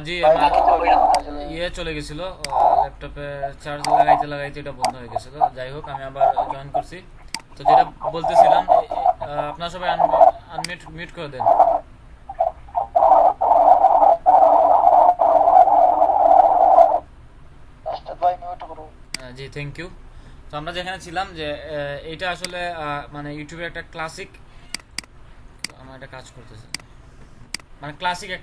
জি ভাই আমার বাকি তো হই না আসলে। ইয়ে চলে গেছিল, ল্যাপটপে চার্জ লাগাইতে লাগাইতে এটা বন্ধ হয়ে গেছিল। যাই হোক আমি আবার জয়েন করছি। তো যেটা বলতেছিলাম, আপনারা সবাই আনমিউট মিউট করে দেন। আচ্ছা ভাই মিউট করো। জি থ্যাংক ইউ। তো আমরা যেখানে ছিলাম যে এইটা আসলে মানে ইউটিউবের একটা ক্লাসিক, আমার একটা কাজ করতেছে, মানে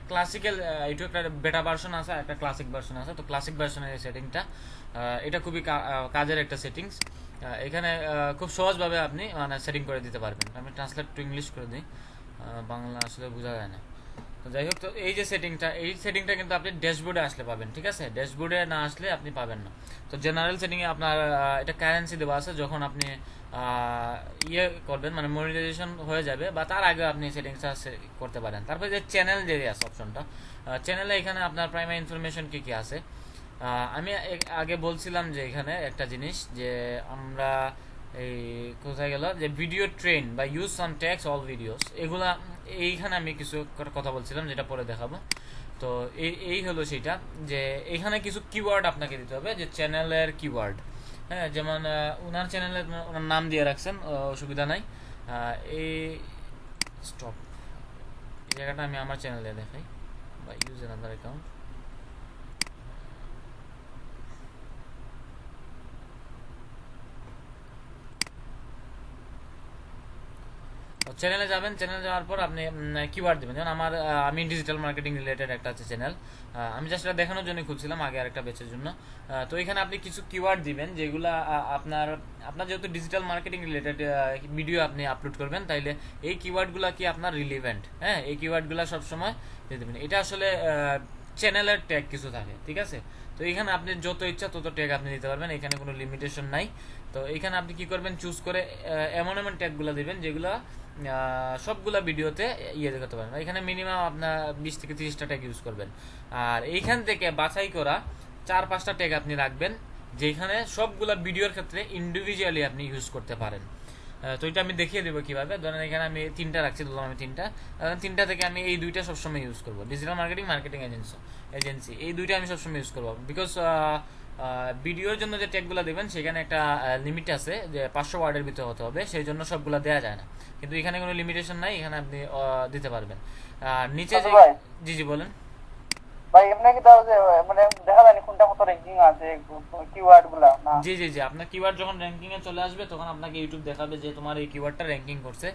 ক্লাসিক্যাল ইউটিউব একটা বেটা ভার্সন আছে, একটা ক্লাসিক ভার্সন আছে। তো ক্লাসিক ভার্সনের এই সেটিংটা, এটা খুবই কাজের একটা সেটিংস। এখানে খুব সহজভাবে আপনি মানে সেটিং করে দিতে পারবেন। আমি ট্রান্সলেট টু ইংলিশ করে দিই, বাংলা আসলে বোঝা যায় না। তো যাই হোক, তো এই সেটিংটা কিন্তু আপনি ড্যাশবোর্ডে আসলে পাবেন, ঠিক আছে? ড্যাশবোর্ডে না আসলে আপনি পাবেন না। তো জেনারেল সেটিংয়ে আপনার এটা কারেন্সি দেওয়া আছে, যখন আপনি আহ, ইয়ে করবেন মানে মনিটাইজেশন হয়ে যাবে বা তার আগে আপনি সেটিংসটা করতে পারেন। তারপরে যে চ্যানেল যে আছে অপশনটা, চ্যানেলে এখানে আপনার প্রাইমারি ইনফরমেশন কি কি আছে। আমি আগে বলছিলাম যে এখানে একটা জিনিস যে আমরা এই কোথায় গেল যে ভিডিও ট্রেন বা ইউজ সাম ট্যাক্স অল ভিডিওস, এগুলা এইখানে আমি কিছু কথা বলছিলাম যেটা পরে দেখাবো। তো এই হলো সেটা, যে এখানে কিছু কিওয়ার্ড আপনাকে দিতে হবে, যে চ্যানেলের কিওয়ার্ড। হ্যাঁ, যেমন ওনার চ্যানেলে ওনার নাম দিয়ে রাখছেন, অসুবিধা নাই। এই স্টপ, এই জায়গাটা আমি আমার চ্যানেলে দেখাই বা ইউজ অ্যানাদার অ্যাকাউন্ট। চ্যানেলে যাবেন, চ্যানেলে যাওয়ার পর আপনি কিওয়ার্ড দেবেন। যেমন আমি ডিজিটাল মার্কেটিং রিলেটেড একটা আছে চ্যানেল, আমি জাস্ট এটা দেখানোর জন্য খুলছিলাম আগে আরেকটা ব্যাচের জন্য। তো এখানে আপনি কিছু কিওয়ার্ড দিবেন যেগুলা আপনার আপনার যেহেতু ডিজিটাল মার্কেটিং রিলেটেড ভিডিও আপনি আপলোড করবেন, তাইলে এই কিওয়ার্ডগুলো কি আপনার রিলিভেন্ট, হ্যাঁ এই কিওয়ার্ডগুলো সবসময় দিয়ে দেবেন। এটা আসলে চ্যানেলের ট্যাগ কিছু থাকে, ঠিক আছে? তো এখানে আপনি যত ইচ্ছা তত ট্যাগ আপনি দিতে পারবেন, এখানে কোনো লিমিটেশন নাই। তো এখানে আপনি কি করবেন, চুজ করে এমন এমন ট্যাগগুলো দিবেন যেগুলো সবগুলা ভিডিওতে ইয়ে করতে পারেন। এখানে মিনিমাম আপনার 20 থেকে 30টা ট্যাগ ইউজ করবেন। আর এইখান থেকে বাছাই করা 4-5টা ট্যাগ আপনি রাখবেন, যেখানে সবগুলা ভিডিওর ক্ষেত্রে ইন্ডিভিজুয়ালি আপনি ইউজ করতে পারেন। তো এটা আমি দেখিয়ে দেবো কিভাবে। ধরেন এখানে আমি 3টা রাখছি, ধরলাম আমি 3টা, 3টা থেকে আমি এই 2টা সবসময় ইউজ করবো, ডিজিটাল মার্কেটিং মার্কেটিং এজেন্সি এই 2টা আমি সবসময় ইউজ করবো। বিকজ ভিডিওর জন্য যে ট্যাগগুলো দেবেন সেখানে একটা লিমিট আছে, যে 500 ওয়ার্ডের ভিতরে হতে হবে, সেই জন্য সবগুলো দেওয়া যায় না। কিন্তু এখানে কোনো লিমিটেশন নাই, এখানে আপনি দিতে পারবেন। আর নিচে আচ্ছা যে, ভাই, জি জি বলেন। ভাই এমনি কি তাও যে মানে দেখা যায়নি কোনটা কত র্যাঙ্কিং আছে কিওয়ার্ড গুলা না? জি জি জি, আপনার কিওয়ার্ড যখন র্যাঙ্কিং এ চলে আসবে তখন আপনাকে ইউটিউব দেখাবে যে তোমার এই কিওয়ার্ডটা র্যাঙ্কিং করছে,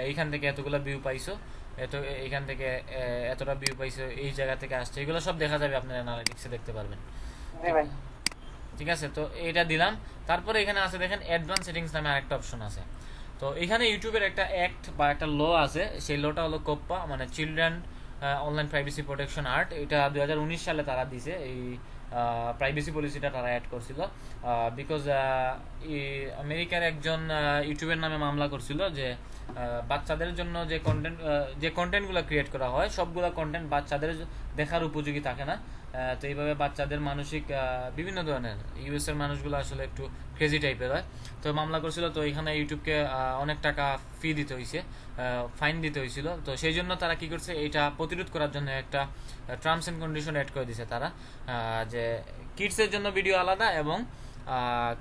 এইখান থেকে এতগুলো ভিউ পাইছো, এত এইখান থেকে এতটা ভিউ পাইছো, এই জায়গা থেকে আসছে, এগুলো সব দেখা যাবে, আপনার অ্যানালিটিক্সে দেখতে পারবেন। জি ঠিক ভাই। ঠিক আছে, তো এটা দিলাম। তারপরে এখানে আছে দেখেন অ্যাডভান্স সেটিংস নামে আরেকটা অপশন আছে। তো এখানে ইউটিউবের একটা অ্যাক্ট বা একটা ল আছে, সেই লটা হলো কোপ্পা, মানে children online privacy protection art. এটা 2019 সালে তারা দিছে, এই প্রাইভেসি পলিসিটা তারা অ্যাড করছিল। বিকজ আমেরিকার একজন ইউটিউবের নামে মামলা করছিল যে বাচ্চাদের জন্য যে কন্টেন্টগুলো ক্রিয়েট করা হয় সবগুলো কন্টেন্ট বাচ্চাদের দেখার উপযোগী থাকে না। তো এইভাবে বাচ্চাদের মানসিক বিভিন্ন ধরনের, ইউএস এর মানুষগুলো আসলে একটু ক্রেজি টাইপের হয়। তো মামলা করছিল, তো এখানে ইউটিউবকে অনেক টাকা ফি দিতে হয়েছে, ফাইন দিতে হয়েছিল। তো সেই জন্য তারা কি করছে, এটা প্রতিরোধ করার জন্য একটা টার্মস এন্ড কন্ডিশন অ্যাড করে দিছে তারা, যে কিডসের জন্য ভিডিও আলাদা এবং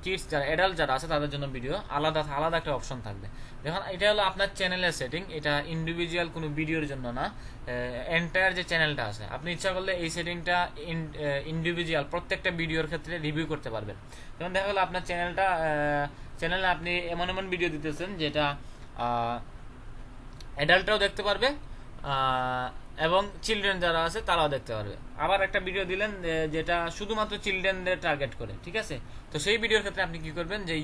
কিডস যারা অ্যাডাল্ট যারা আছে তাদের জন্য ভিডিও আলাদা আলাদা একটা অপশন থাকবে। দেখুন এটা হলো আপনার চ্যানেলের সেটিং, এটা ইন্ডিভিজুয়াল কোনো ভিডিওর জন্য না, এন্টায়ার যে চ্যানেলটা আছে আপনি ইচ্ছা করলে এই সেটিংটা ইন্ডিভিজুয়াল প্রত্যেকটা ভিডিওর ক্ষেত্রে রিভিউ করতে পারবেন। যেমন দেখা গেলো আপনার চ্যানেলে আপনি এমন এমন ভিডিও দিতেছেন যেটা অ্যাডাল্টরাও দেখতে পারবে, আহ, এবং চিলড্রেন যারা আছে তারাও দেখতে পারবে। আবার একটা ভিডিও দিলেন যেটা শুধুমাত্র চিলড্রেনদের টার্গেট করে, ঠিক আছে? তো সেই ভিডিওর ক্ষেত্রে আপনি কি করবেন, যে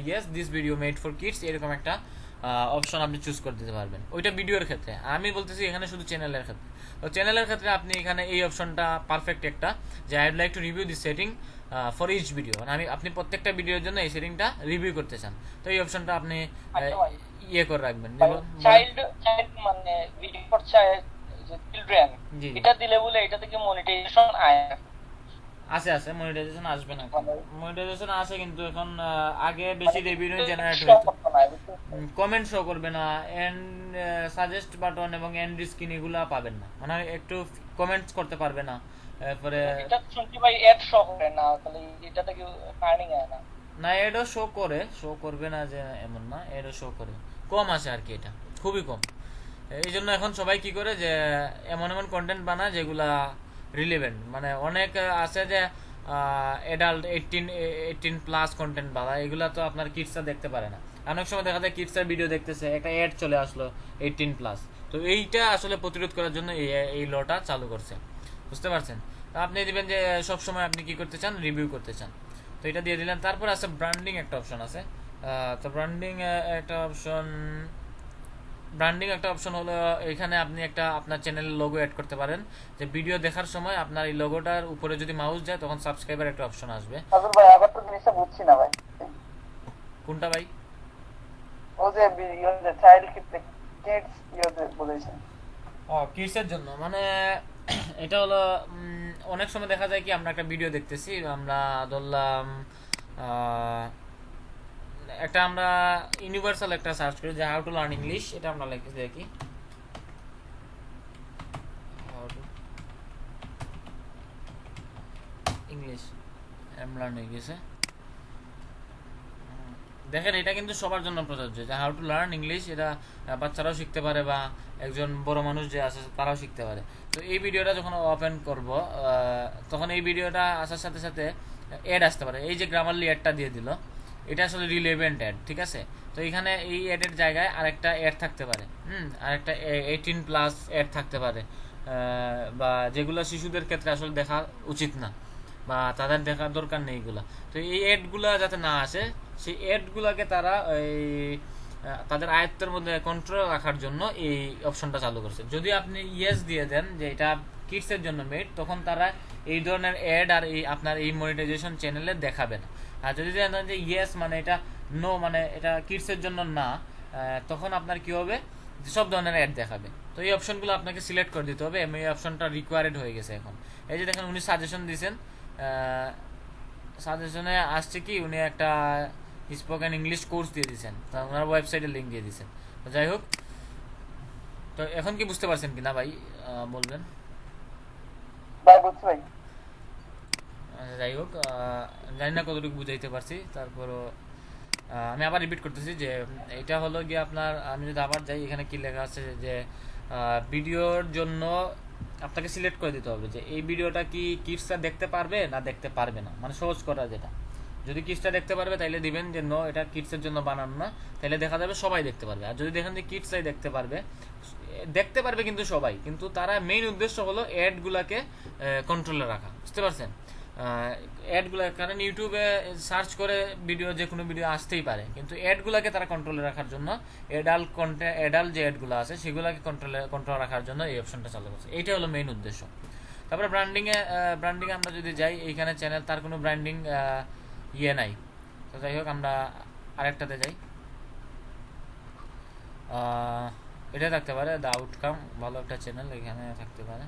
yes this video made for kids, এরকম একটা অপশন আপনি চুজ করে দিতে পারবেন ওইটা ভিডিওর ক্ষেত্রে। আমি বলতেছি এখানে শুধু চ্যানেলের ক্ষেত্রে। তো চ্যানেলের ক্ষেত্রে আপনি এখানে এই অপশনটা পারফেক্ট একটা, যে I would like to review this setting for each video, মানে আপনি প্রত্যেকটা ভিডিওর জন্য এই সেটিংটা রিভিউ করতে চান, তো এই অপশনটা আপনি আচ্ছা ভাই, ইয়ে করে রাখবেন। ভাই বলেন। চাইল্ড চাইল্ড মানে ভিডিও ফর চাইল্ড চিলড্রেন, জি জি এটা দিলে বলে এটা থেকে মনিটাইজেশন আয়? আছে আছে মনিটাইজেশন আসবে না, মানে মনিটাইজেশন আসে কিন্তু এখন আগে বেশি রেভিনিউ জেনারেট show হইতো, করতো না, বুঝছিস? কমেন্ট শো করবে না, এন্ড সাজেস্ট বাটন এবং এন্ড স্ক্রিন এগুলা পাবেন না, মানে একটু কমেন্টস করতে পারবে না, এরপরে এটা তো শুনছি ভাই এড শো করে না, তাহলে এটাতে কি আর্নিং হয় না? না এডও শো করে, শো করবে না যে এমন না, এডও শো করে, কম আসে আর কি, এটা খুবই কম। এই জন্য এখন সবাই কি করে যে এমন এমন কন্টেন্ট বানায় যেগুলা রিলেভেন্ট, মানে অনেক আছে যে এডাল্ট 18+ কন্টেন্ট বানায়, এগুলা তো আপনার কিডসরা দেখতে পারে না। অনেক সময় দেখা যায় কিডসরা ভিডিও দেখতেছে, একটা অ্যাড চলে আসলো 18+, তো এইটা আসলে প্রতিরোধ করার জন্য এই লটা চালু করছে, বুঝতে পারছেন? তো আপনি দিবেন যে সব সময় আপনি কি করতে চান, রিভিউ করতে চান, তো এটা দিয়ে দিলেন। তারপর আছে ব্র্যান্ডিং একটা অপশন আছে, তো ব্র্যান্ডিং একটা অপশন, ব্র্যান্ডিং একটা অপশন হলো এখানে আপনি একটা আপনার চ্যানেলের লোগো অ্যাড করতে পারেন, যে ভিডিও দেখার সময় আপনার এই লোগোটার উপরে যদি মাউস যায় তখন সাবস্ক্রাইবার একটা অপশন আসবে। আদুল ভাই আবার তো জিনিসটা বুঝছি না ভাই। কোনটা ভাই? ও যে চাইল্ড কিডস বলেছেন। ও কিডসের জন্য মানে এটা হলো অনেক সময় দেখা যায় কি আমরা একটা ভিডিও দেখতেছি, আমরা ধরলাম একটা আমরা ইউনিভার্সাল একটা সার্চ করি যে হাউ টু লার্ন ইংলিশ, এটা আমরা লিখে দেখি হাউ টু ইংলিশ, লার্ন হয়ে গেছে। দেখেন এটা কিন্তু সবার জন্য প্রযোজ্য, যে হাউ টু লার্ন ইংলিশ, এটা বাচ্চারাও শিখতে পারে বা একজন বড় মানুষ যে আছে তারাও শিখতে পারে। তো এই ভিডিওটা যখন ওপেন করব তখন এই ভিডিওটা আসার সাথে সাথে অ্যাড আসতে পারে, এই যে গ্রামারলি অ্যাডটা দিয়ে দিল, এটা আসলে রিলেভেন্ট অ্যাড, ঠিক আছে? তো এখানে এই অ্যাডের জায়গায় আরেকটা অ্যাড থাকতে পারে, আরেকটা 18+ অ্যাড থাকতে পারে, বা যেগুলো শিশুদের ক্ষেত্রে আসলে দেখা উচিত না বা তাদের দেখার দরকার নেই এগুলা। তো এই অ্যাডগুলা যাতে না আসে, সেই অ্যাডগুলোকে তারা এই তাদের আয়ত্তের মধ্যে কন্ট্রোল রাখার জন্য এই অপশনটা চালু করছে। যদি আপনি ইয়েস দিয়ে দেন যে এটা কিডসের জন্য মেড, তখন তারা এই ধরনের অ্যাড আর এই আপনার এই মনিটাইজেশন চ্যানেলে দেখাবে না। আর যদি জানেন যে ইয়েস মানে এটা নো, মানে এটা কিডসের জন্য না, তখন আপনার কি হবে, সব ধরনের অ্যাড দেখাবে। তো এই অপশনগুলো আপনাকে সিলেক্ট করে দিতে হবে, এবং এই অপশনটা রিকোয়ার্ড হয়ে গেছে এখন। এই যে দেখেন উনি সাজেশন দিয়েছেন, সাজেশনে আসছে কি উনি একটা স্পোকেন ইংলিশ কোর্স দিয়ে দিয়েছেন, তা ওনার ওয়েবসাইটের লিঙ্ক দিয়ে দিয়েছেন। তো যাই হোক, তো এখন কি বুঝতে পারছেন কি না ভাই, বলবেন। ভাই বুঝছি ভাই। যাই হোক, জানি না কতটুকু বুঝাইতে পারছি, তারপরও আমি আবার রিপিট করতেছি যে এটা হলো গিয়ে আপনার, আমি যদি আবার যাই এখানে কি লেখা আছে যে ভিডিওর জন্য আপনাকে সিলেক্ট করে দিতে হবে যে এই ভিডিওটা কি কিডসরা দেখতে পারবে না দেখতে পারবে না, মানে সহজ করা যেটা। যদি কিডসরা দেখতে পারবে তাহলে দিবেন যে নো, এটা কিডসের জন্য বানানো না, তাহলে দেখা যাবে সবাই দেখতে পারবে। আর যদি দেখেন যে কিডসরাই দেখতে পারবে কিন্তু সবাই, কিন্তু তারা মেইন উদ্দেশ্য হলো অ্যাডগুলোকে কন্ট্রোলে রাখা, বুঝতে পারছেন? অ্যাডগুলো, কারণ ইউটিউবে সার্চ করে ভিডিও, যে কোনো ভিডিও আসতেই পারে, কিন্তু অ্যাডগুলোকে তারা কন্ট্রোলে রাখার জন্য অ্যাডাল্ট যে অ্যাডগুলো আছে সেগুলোকে কন্ট্রোল রাখার জন্য এই অপশনটা চালু করছে, এইটা হলো মেইন উদ্দেশ্য। তারপরে ব্র্যান্ডিংয়ে আমরা যদি যাই, এইখানে চ্যানেল তার কোনো ব্র্যান্ডিং ইয়ে নাই। তো যাই হোক আমরা আরেকটাতে যাই, এটা থাকতে পারে দ্য আউটকাম, ভালো একটা চ্যানেল, এখানে থাকতে পারে,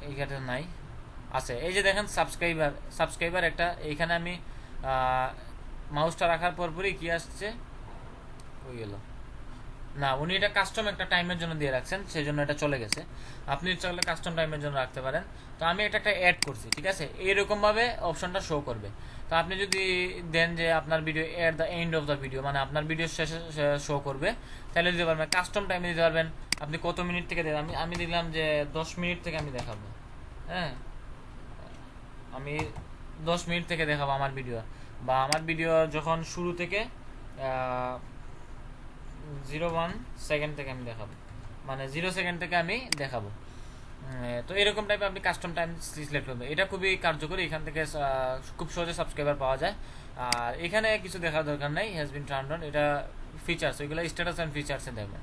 এইখানে নাই, আছে এই যে দেখেন সাবস্ক্রাইবার একটা, এইখানে আমি মাউসটা রাখার পরপরই কি আসছে, হয়ে গেল না, উনি এটা কাস্টম একটা টাইমের জন্য দিয়ে রাখছেন, সেই জন্য এটা চলে গেছে। আপনি চাইলে কাস্টম টাইমের জন্য রাখতে পারেন। তো আমি এটা একটা অ্যাড করছি, ঠিক আছে, এইরকম ভাবে অপশনটা শো করবে। তো আপনি যদি দেন যে আপনার video at the end of the video, মানে আপনার ভিডিও শেষে শো করবে, তাহলে দিতে পারবেন। কাস্টম টাইমে দিতে পারবেন, আপনি কত মিনিট থেকে দেন, আমি দিলাম যে 10 মিনিট থেকে আমি দেখাবো, হ্যাঁ, আমি 10 মিনিট থেকে দেখাবো আমার ভিডিও, বা আমার ভিডিও যখন শুরু থেকে 01 সেকেন্ড থেকে আমি দেখাবো, মানে 0 সেকেন্ড থেকে আমি দেখাবো। তো এরকম টাইপে আপনি কাস্টম টাইম সিলেক্ট করবেন, এটা খুবই কার্যকরী, এখান থেকে খুব সহজে সাবস্ক্রাইবার পাওয়া যায়। আর এখানে কিছু দেখার দরকার নাই, হ্যাজ বিন টার্নড অন, এটা ফিচার্স, ওইগুলো স্ট্যাটাস অ্যান্ড ফিচার্সে দেখবেন।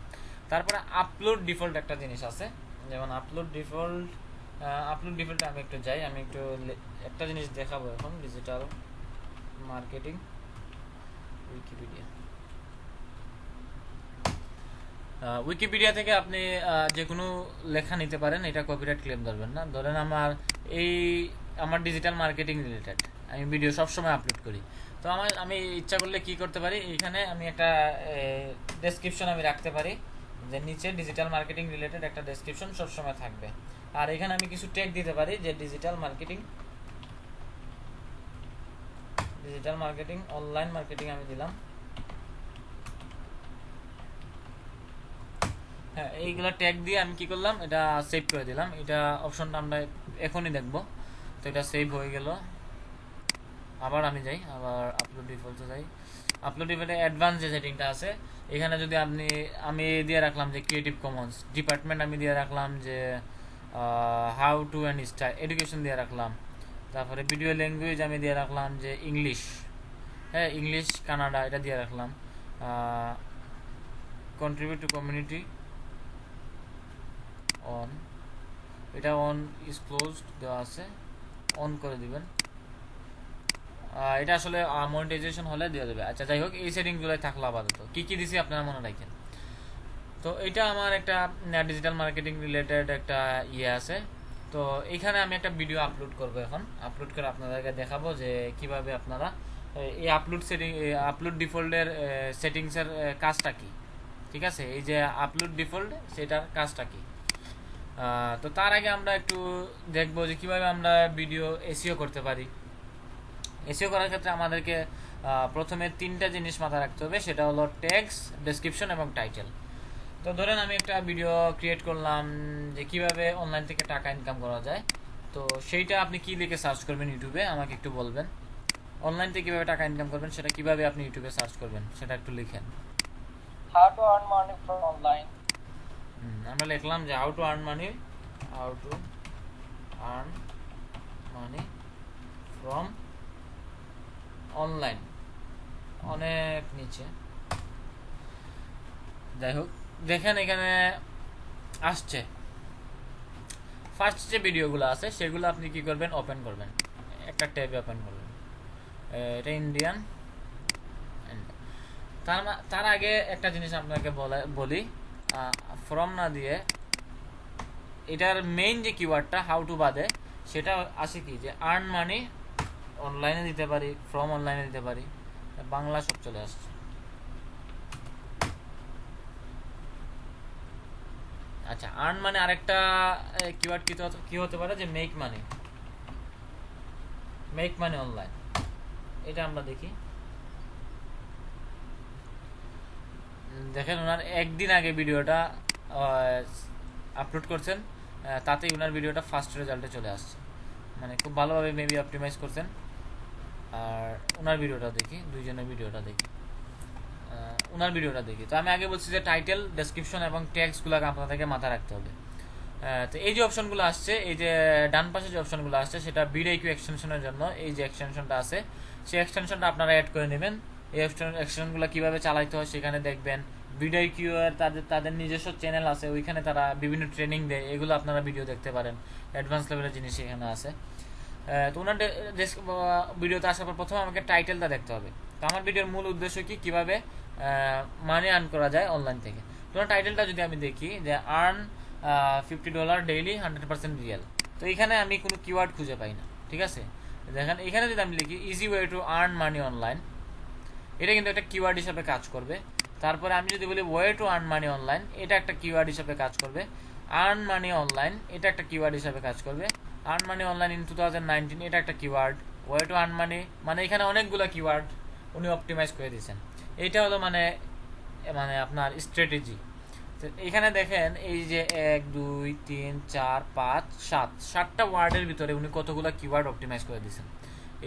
তারপরে আপলোড ডিফল্ট একটা জিনিস আছে, যেমন আপলোড ডিফল্ট আমি একটু যাই, আমি একটু একটা জিনিস দেখাবো এখন, ডিজিটাল মার্কেটিং উইকিপিডিয়া। উইকিপিডিয়া থেকে আপনি যে কোনো লেখা নিতে পারেন, এটা কপিরাইট ক্লেম ধরবেন না। ধরেন এই আমার ডিজিটাল মার্কেটিং রিলেটেড আমি ভিডিও সবসময় আপলোড করি, তো আমি ইচ্ছা করলে কি করতে পারি, এখানে আমি একটা ডেসক্রিপশন আমি রাখতে পারি, যে নিচে ডিজিটাল মার্কেটিং রিলেটেড একটা ডেসক্রিপশন সবসময় থাকবে। আর এখানে আমি কিছু ট্যাগ দিতে পারি, যে ডিজিটাল মার্কেটিং অনলাইন মার্কেটিং আমি দিলাম। হ্যাঁ, এইগুলো ট্যাগ দিয়ে আমি কি করলাম, এটা সেভ করে দিলাম। এটা অপশনটা আমরা এখনই দেখব। তো এটা সেভ হয়ে গেল। আবার আমি যাই, আবার আপলোড ডিফল্টে যাই। আপলোড ডিফল্টে অ্যাডভান্স যে সেটিংটা আছে, এখানে যদি আমি দিয়ে রাখলাম যে ক্রিয়েটিভ কমন্স, ডিপার্টমেন্ট আমি দিয়ে রাখলাম যে how to and style education দিয়ে রাখলাম। তারপরে ভিডিও ল্যাঙ্গুয়েজ আমি দিয়ে রাখলাম যে ইংলিশ, হ্যাঁ ইংলিশ কানাডা, এটা দিয়ে রাখলাম। কন্ট্রিবিউট টু কমিউনিটি অন, এটা অন ইজ ক্লোজড দেওয়া আছে, অন করে দিবেন। এটা আসলে মনিটাইজেশন হলে দিয়ে দেবে। আচ্ছা যাই হোক, এই সেটিংগুলোই থাকলো আপাতত। কি কি দিছি আপনারা মনে রাখেন। তো এটা আমার একটা ডিজিটাল মার্কেটিং রিলেটেড একটা আছে। তো এখানে আমি একটা ভিডিও আপলোড করব, এখন আপলোড করে আপনাদেরকে দেখাবো যে কিভাবে আপনারা এই আপলোড ডিফল্টের সেটিংসের কাজটা কি। ঠিক আছে, এই যে আপলোড ডিফল্ট সেটার কাজটা কি। তো তার আগে আমরা একটু দেখবো যে কিভাবে আমরা ভিডিও এসইও করতে পারি। এসইও করার ক্ষেত্রে আমাদেরকে প্রথমে 3টা জিনিস মাথায় রাখতে হবে, সেটা হলো ট্যাগস, ডেসক্রিপশন এবং টাইটেল। তো ধরেন আমি একটা ভিডিও ক্রিয়েট করলাম যে কিভাবে অনলাইন থেকে টাকা ইনকাম করা যায়। তো সেইটা আপনি কি লিখে সার্চ করবেন ইউটিউবে, আমাকে একটু বলবেন। অনলাইন থেকে কিভাবে টাকা ইনকাম করবেন সেটা কিভাবে আপনি ইউটিউবে সার্চ করবেন সেটা একটু লিখেন। how to earn money from online. আমরা লিখলাম যে how to earn money from online, অনেক নিচে। যাই হোক, দেখেন এখানে আসছে। ফার্স্ট যে ভিডিওগুলো আছে সেগুলো আপনি কি করবেন, ওপেন করবেন, একটা ট্যাবে ওপেন করবেন। এটা ইন্ডিয়ান। তার আগে একটা জিনিস আপনাকে বলি, ফ্রম না দিয়ে এটার মেইন যে কিওয়ার্ডটা হাউ টু বাদে সেটা আসে কি, যে আর্ন মানি অনলাইনে দিতে পারি, ফ্রম অনলাইনে দিতে পারি, বাংলা সব চলে আসছে। আচ্ছা, আর্ন মানে আরেকটা কিওয়ার্ড কি হতে পারে, যে মেক মানি অনলাইন। এটা আমরা দেখি। দেখেন ওনার একদিন আগে ভিডিওটা আপলোড করছেন, তাতেই ওনার ভিডিওটা ফার্স্ট রেজাল্টে চলে আসছে। মানে খুব ভালোভাবে মেবি অপটিমাইজ করছেন। আর ওনার ভিডিওটা দেখি, দুইজনের ভিডিওটা দেখি, ওনার ভিডিওটা দেখি। তো আমি আগে বলছি যে টাইটেল, ডেসক্রিপশন এবং ট্যাগসগুলোকে আপনাদেরকে মাথায় রাখতে হবে। তো এই যে অপশনগুলো আসছে, এই যে ডান পাশে যে অপশনগুলো আসছে, সেটা ভিডিও এক্সটেনশনের জন্য এই যে এক্সটেনশনটা আছে, সেই এক্সটেনশনটা আপনারা অ্যাড করে নেবেন। এই এক্সটেনশনগুলো কীভাবে চালাইতে হয় সেখানে দেখবেন। ভিডিও কিউআর তাদের নিজস্ব চ্যানেল আছে, ওইখানে তারা বিভিন্ন ট্রেনিং দেয়, এগুলো আপনারা ভিডিও দেখতে পারেন। অ্যাডভান্স লেভেলের জিনিস এখানে আছে। তো ওনার ভিডিওতে আসার পর প্রথমে আমাকে টাইটেলটা দেখতে হবে। তো আমার ভিডিওর মূল উদ্দেশ্য কি, কীভাবে মানি আর্ন করা যায় অনলাইন থেকে। তো টাইটেলটা যদি আমি দেখি যে আর্ন $50 ডেইলি 100% রিয়েল, তো এখানে আমি কোনো কিওয়ার্ড খুঁজে পাই না। ঠিক আছে, দেখেন এখানে যদি আমি লিখি easy way to earn money online, এটা কিন্তু একটা কিওয়ার্ড হিসাবে কাজ করবে। তারপরে আমি যদি বলি way to earn money online, এটা একটা কিওয়ার্ড হিসাবে কাজ করবে। আর্ন মানি অনলাইন, এটা একটা কিওয়ার্ড হিসাবে কাজ করবে। আর্ন মানি অনলাইন ইন 2019, এটা একটা keyword. Way to earn money, মানে এখানে অনেকগুলো কিওয়ার্ড উনি অপটিমাইজ করে দিয়েছেন। এইটা হলো মানে আপনার স্ট্র্যাটেজি। তো এখানে দেখেন এই যে 1 2 3 4 5 7টা ওয়ার্ডের ভিতরে উনি কতগুলো কিওয়ার্ড অপটিমাইজ করে দিয়েছেন।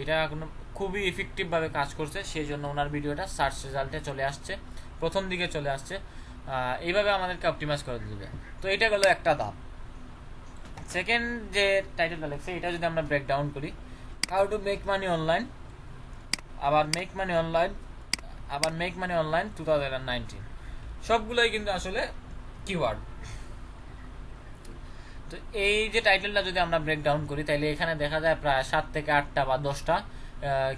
এটা খুবই ইফেক্টিভভাবে কাজ করছে, সেই জন্য ওনার ভিডিওটা সার্চ রেজাল্টে চলে আসছে, প্রথম দিকে চলে আসছে। এইভাবে আমাদেরকে অপটিমাইজ করে দিবে। তো এটা গেলো একটা ধাপ। সেকেন্ড যে টাইটেলটা লিখছে, এটা যদি আমরা ব্রেকডাউন করি, how to make money online, আবার মেক মানি অনলাইন 2019, সবগুলোই কিন্তু আসলে কিওয়ার্ড। তো এই যে টাইটেলটা যদি আমরা ব্রেকডাউন করি, তাহলে এখানে দেখা যায় প্রায় 7 থেকে 8টা বা 10টা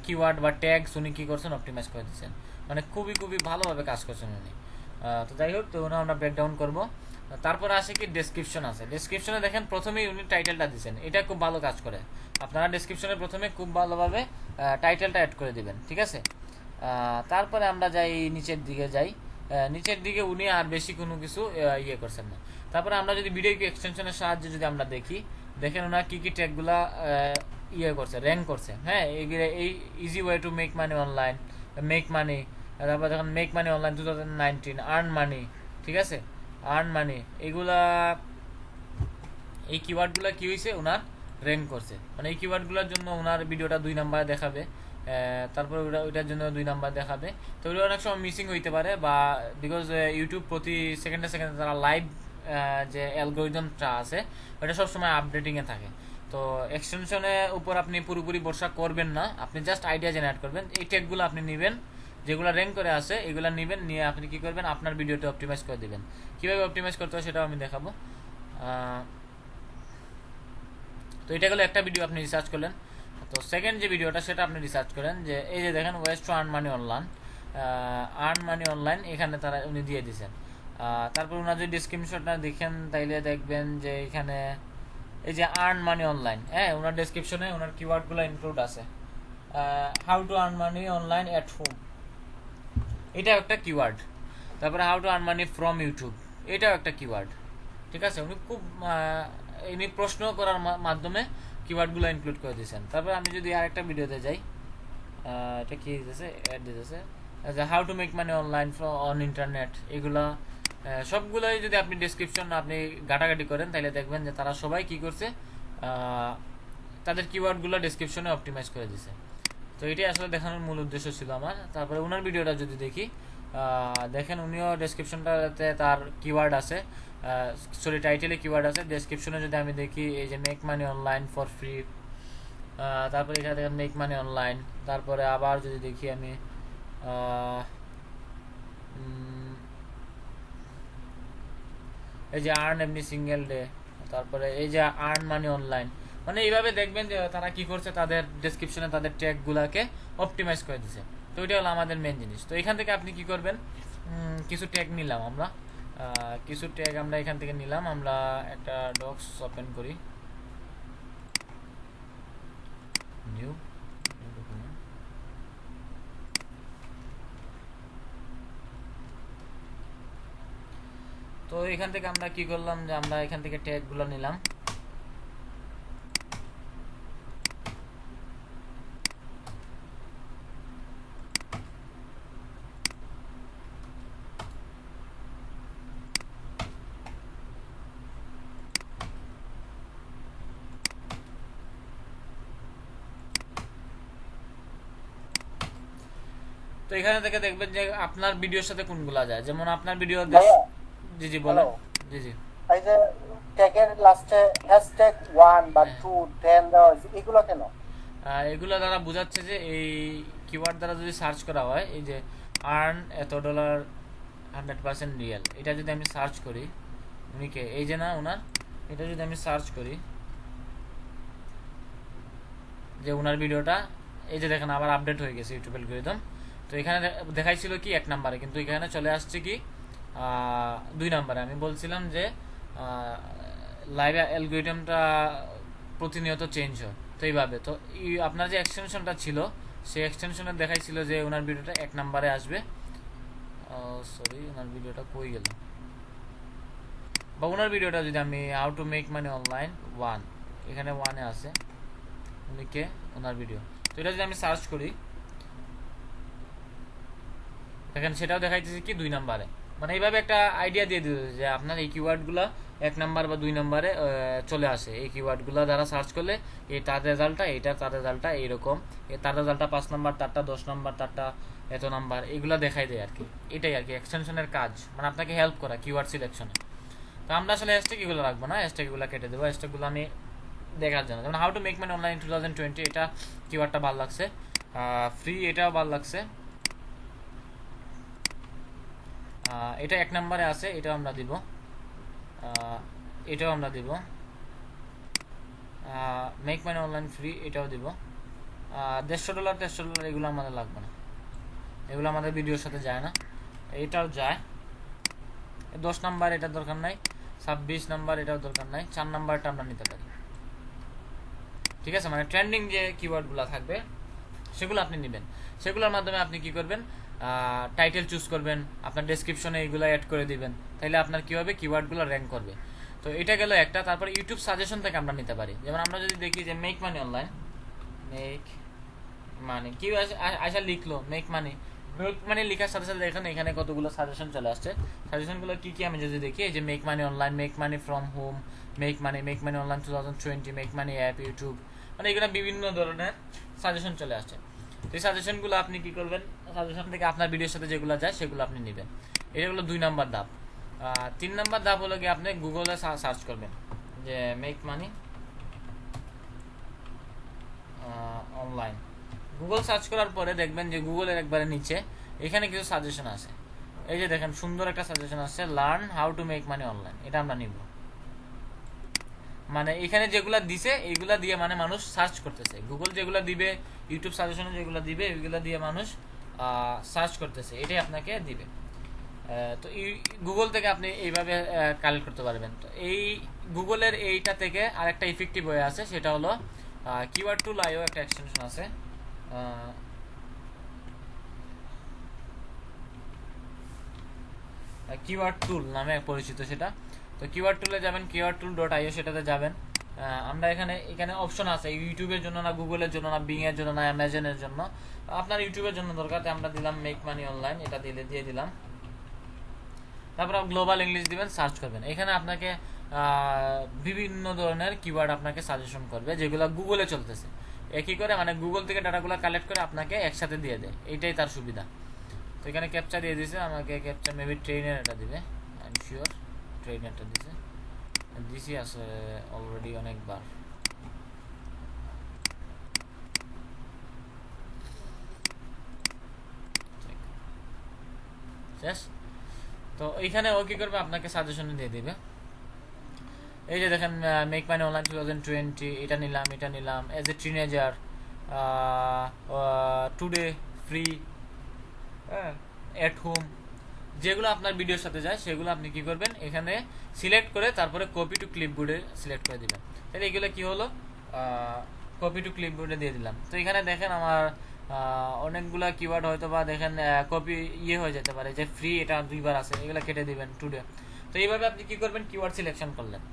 কিওয়ার্ড বা ট্যাগস উনি কি করছেন, অপটিমাইজ করে দিচ্ছেন। মানে খুবই ভালোভাবে কাজ করছেন উনি। তো যাই হোক, তো আমরা ব্রেকডাউন করব। তারপরে আসে কি ডেসক্রিপশন আছে। ডেসক্রিপশনে দেখেন প্রথমেই উনি টাইটেলটা দিয়েছেন, এটা খুব ভালো কাজ করে। আপনারা ডেসক্রিপশনে প্রথমে খুব ভালোভাবে টাইটেলটা অ্যাড করে দিবেন, ঠিক আছে। তারপরে আমরা যাই নিচের দিকে যাই। নিচের দিকে উনি আর বেশি কোনো কিছু ইয়ে করছেন না। তারপরে আমরা যদি ভিডিও এক্সটেনশনের সাহায্যে যদি আমরা দেখি, দেখেন ওনার কী কী ট্যাগগুলা ইয়ে করছে, র্যাঙ্ক করছে। হ্যাঁ, এই easy way to make money online, make money, তারপর দেখেন make money online 2019, earn money, ঠিক আছে, আর্ন মানি, এগুলা এই কিওয়ার্ডগুলো কি হয়েছে ওনার র্যাঙ্ক করছে। মানে এই কিওয়ার্ডগুলোর জন্য ওনার ভিডিওটা 2 নাম্বার দেখাবে, তারপরে ওইটার জন্য 2 নাম্বার দেখাবে। তো ওটা অনেক সময় মিসিং হইতে পারে, বা বিকজ ইউটিউব প্রতি সেকেন্ডে সেকেন্ডে তারা লাইভ যে অ্যালগোরিদমটা আছে ওটা সবসময় আপডেটিংয়ে থাকে। তো এক্সটেনশনের উপর আপনি পুরোপুরি ভরসা করবেন না, আপনি জাস্ট আইডিয়া জেনারেট করবেন। এই ট্যাগগুলো আপনি নেবেন, যেগুলো র্যাঙ্ক করে আছে এগুলো নেবেন, নিয়ে আপনি কী করবেন, আপনার ভিডিওটা অপটিমাইজ করে দেবেন। কীভাবে অপটিমাইজ করতে হয় সেটাও আমি দেখাবো। তো এটা গেলো একটা ভিডিও আপনি রিসার্চ করলেন। তো সেকেন্ড যে ভিডিওটা সেটা আপনি রিসার্চ করেন, যে এই যে দেখেন West to earn money online, earn money online, এখানে তারা উনি দিয়ে দিয়েছেন। তারপর ওনার যদি ডিসক্রিপশনটা দেখেন তাইলে দেখবেন যে এখানে এই যে আর্ন মানি অনলাইন, হ্যাঁ, ওনার ডিসক্রিপশনে ওনার কিওয়ার্ডগুলো ইনক্লুড আছে। How to earn money online at home, এটাও একটা কিওয়ার্ড। তারপরে how to earn money from YouTube, এটাও একটা কিওয়ার্ড, ঠিক আছে। উনি খুব ইনি প্রশ্ন করার মাধ্যমে কিওয়ার্ডগুলো ইনক্লুড করে দিয়েছেন। তারপর আমি যদি আরেকটা ভিডিওতে যাই, এটা কি দিতেছে, অ্যাড দিতেছে how to make money online on internet, এগুলা সবগুলোই যদি আপনি ডিসক্রিপশন আপনি ঘাটাঘাটি করেন তাহলে দেখবেন যে তারা সবাই কি করছে, তাদের কিওয়ার্ডগুলো ডিসক্রিপশনে অপটিমাইজ করে দিয়েছে। তো এটাই আসলে দেখানোর মূল উদ্দেশ্য ছিল আমার। তারপরে ওনার ভিডিওটা যদি দেখি, দেখেন উনিও ডেসক্রিপশনটাতে তার কিওয়ার্ড আছে, সরি টাইটেলে কিওয়ার্ড আছে। ডেসক্রিপশনে যদি আমি দেখি এই যে make money online for free, তারপরে এখানে দেখেন মেক মানি অনলাইন। তারপরে আবার যদি দেখি আমি এই যে আর্ন এমনি সিঙ্গেল ডে, তারপরে এই যে আর্ন মানি অনলাইন। মানে এইভাবে দেখবেন যে তারা কি করছে, তাদের ডেসক্রিপশনে তাদের ট্যাগগুলোকে অপটিমাইজ করে দিছে। তো এটা হলো আমাদের মেন জিনিস। তো এখান থেকে আপনি কি করবেন, কিছু ট্যাগ নিলাম আমরা, কিছু ট্যাগ আমরা এখান থেকে নিলাম। আমরা একটা ডক্স ওপেন করি, নিউ ডকুমেন্ট। তো এখান থেকে আমরা কি করলাম, যে আমরা এখান থেকে ট্যাগগুলো নিলাম। তো এখানে থেকে দেখবেন যে আপনার ভিডিওর সাথে কোনগুলা যায়। যেমন আপনার ভিডিও, ভাইয়া, জি জি বলেন। হ্যালো, জি জি, এই যে ট্যাগের লাস্টে হ্যাশট্যাগ 1 বা 2 10 দেওয়া হয়েছে, এগুলো কেন? এগুলো দ্বারা বোঝাচ্ছে যে এই কিওয়ার্ড দ্বারা যদি সার্চ করা হয়, এই যে আর্ন এত ডলার 100% রিয়েল, এটা যদি আমি সার্চ করি, উনিকে এই যে না ওনার, এটা যদি আমি সার্চ করি, যে ওনার ভিডিওটা এই যে দেখেন আবার আপডেট হয়ে গেছে ইউটিউব অ্যালগরিদম। তো এখানে দেখাইছিল কি 1 নাম্বারে, কিন্তু এখানে চলে আসছে কি 2 নাম্বারে। আমি বলছিলাম যে লাইভ অ্যালগরিদমটা প্রতিনিয়ত চেঞ্জ হয়, তো এইভাবে। তো আপনার যে এক্সটেনশনটা ছিল সেই এক্সটেনশনে দেখাইছিল যে ওনার ভিডিওটা 1 নাম্বারে আসবে। সরি, ওনার ভিডিওটা কই গেল, বা ওনার ভিডিওটা যদি আমি how to make money online 1, এখানে 1-এ আছে উনিকে ওনার ভিডিও। তো এটা যদি আমি সার্চ করি, দেখেন সেটাও দেখাইতেছে কি 2 নাম্বারে। মানে এইভাবে একটা আইডিয়া দিয়ে দিল যে আপনার এই কিওয়ার্ডগুলো 1 নাম্বার বা 2 নাম্বারে চলে আসে। এই কিওয়ার্ডগুলো দ্বারা সার্চ করলে এই তার রেজাল্টটা, এইটা তার রেজাল্টটা এইরকম, তার রেজাল্টটা 5 নাম্বার, তারটা 10 নাম্বার, তারটা এত নাম্বার, এগুলো দেখাই দেয় আর কি। এটাই আর কি এক্সটেনশনের কাজ, মানে আপনাকে হেল্প করা কিওয়ার্ড সিলেকশনে। তো আমরা আসলে হ্যাশট্যাগ এগুলো রাখবো না, হ্যাশট্যাগ এগুলো কেটে দেবো। হ্যাশট্যাগুলো আমি দেখার জন্য, যেমন how to make money online 2020, এটা কিওয়ার্ডটা ভালো লাগছে। ফ্রি, এটাও ভালো লাগছে। এটা 1 নম্বরে আছে, এটাও আমরা দিব, এটাও আমরা দিব। মেক মানি অনলাইন ফ্রি, এটাও দিব। $150 $150 এগুলো আমাদের লাগবে না, এগুলো আমাদের ভিডিওর সাথে যায় না। এটাও যায়, 10 নাম্বার এটা দরকার নাই, 26 নাম্বার এটাও দরকার নাই, 4 নাম্বারটা আমরা নিতে পারি। ঠিক আছে, মানে ট্রেন্ডিং যে কিওয়ার্ডগুলো থাকবে সেগুলো আপনি নেবেন। সেগুলোর মাধ্যমে আপনি কি করবেন, টাইটেল চুজ করবেন, আপনার ডেসক্রিপশনে এইগুলো অ্যাড করে দিবেন, তাহলে আপনার কী হবে, কিওয়ার্ডগুলো র্যাঙ্ক করবে। তো এটা গেল একটা। তারপর ইউটিউব সাজেশন থেকে আমরা নিতে পারি। যেমন আমরা যদি দেখি যে make money online, make money কি আশা লিখলো মেক মানি, মেক মানি লেখার সাথে সাথে দেখেন এখানে কতগুলো সাজেশন চলে আসছে। সাজেশনগুলো কি কি আমি যদি দেখি, এই যে make money online, make money from home, make money online 2020, make money app, YouTube, মানে এগুলো বিভিন্ন ধরনের সাজেশন চলে আসছে। তো এই সাজেশনগুলো আপনি কি করবেন, সাজেশন থেকে আপনার ভিডিওর সাথে যেগুলো যায় সেগুলো আপনি নেবেন। এটা হলো 2 নাম্বার ধাপ। 3 নাম্বার ধাপ হলো গিয়ে আপনি গুগলে সার্চ করবেন যে make money online. Google search করার পরে দেখবেন যে গুগলের একবারে নিচে এখানে কিছু সাজেশন আছে। এই যে দেখেন সুন্দর একটা সাজেশন আছে, learn how to make money online, এটা আমরা নিব। মানে এখানে যেগুলা দিছে এইগুলা দিয়ে মানে মানুষ সার্চ করতেছে, গুগল যেগুলা দিবে, ইউটিউব সাজেশনে যেগুলা দিবে ওইগুলা দিয়ে মানুষ সার্চ করতেছে, এটাই আপনাকে দিবে। তো গুগল থেকে আপনি এইভাবে কালেক্ট করতে পারবেন। তো এই গুগলের এইটা থেকে আরেকটা ইফেক্টিভ ওয়ে আছে, সেটা হলো কিওয়ার্ড টুল আইও একটা এক্সটেনশন আছে, কিওয়ার্ড টুল নামে পরিচিত সেটা। তো কিওয়ার্ড টুলে যাবেন, কিওয়ার্ড টুল ডট আইও, সেটাতে যাবেন। আমরা এখানে অপশন আছে ইউটিউবের জন্য না, গুগলের জন্য না, বিং এর জন্য না, অ্যামাজনের জন্য। আপনার ইউটিউবের জন্য দরকার, আমরা দিলাম মেক মানি অনলাইন, এটা দিয়ে দিলাম। তারপর গ্লোবাল ইংলিশ দিবেন, সার্চ করবেন। এখানে আপনাকে বিভিন্ন ধরনের কিওয়ার্ড আপনাকে সাজেশন করবে যেগুলো গুগলে চলতেছে। একই করে মানে গুগল থেকে ডাটাগুলো কালেক্ট করে আপনাকে একসাথে দিয়ে দেয়, এইটাই তার সুবিধা। তো এখানে ক্যাপচা দিয়ে দিছে, আমাকে ক্যাপচা মেবি ট্রেনের এটা দিবে, আই এম শিওর ট্রেনেরটা দিছি আছে অলরেডি অনেকবার। শেষ। তো এইখানে ও কি করবে, আপনাকে সাজেশন দিয়ে দিবে। এই যে দেখেন মেক মানি অনলাইন 2020, এটা নিলাম as a teenager, today free, at home, যেগুলো আপনার ভিডিওর সাথে যায় সেগুলো আপনি কি করবেন, এখানে সিলেক্ট করে তারপরে কপি টু ক্লিপবোর্ডে সিলেক্ট করে দিবেন। তাহলে এগুলো কি হলো, কপি টু ক্লিপবোর্ডে দিয়ে দিলাম। তো এখানে দেখেন আমার অনেকগুলা কিওয়ার্ড হয়তো বা দেখেন কপি হয়ে যেতে পারে, যে ফ্রি এটা 2বার আছে, এগুলো কেটে দিবেন টুডে। তো এইভাবে আপনি কি করবেন, কিওয়ার্ড সিলেকশন করলেন।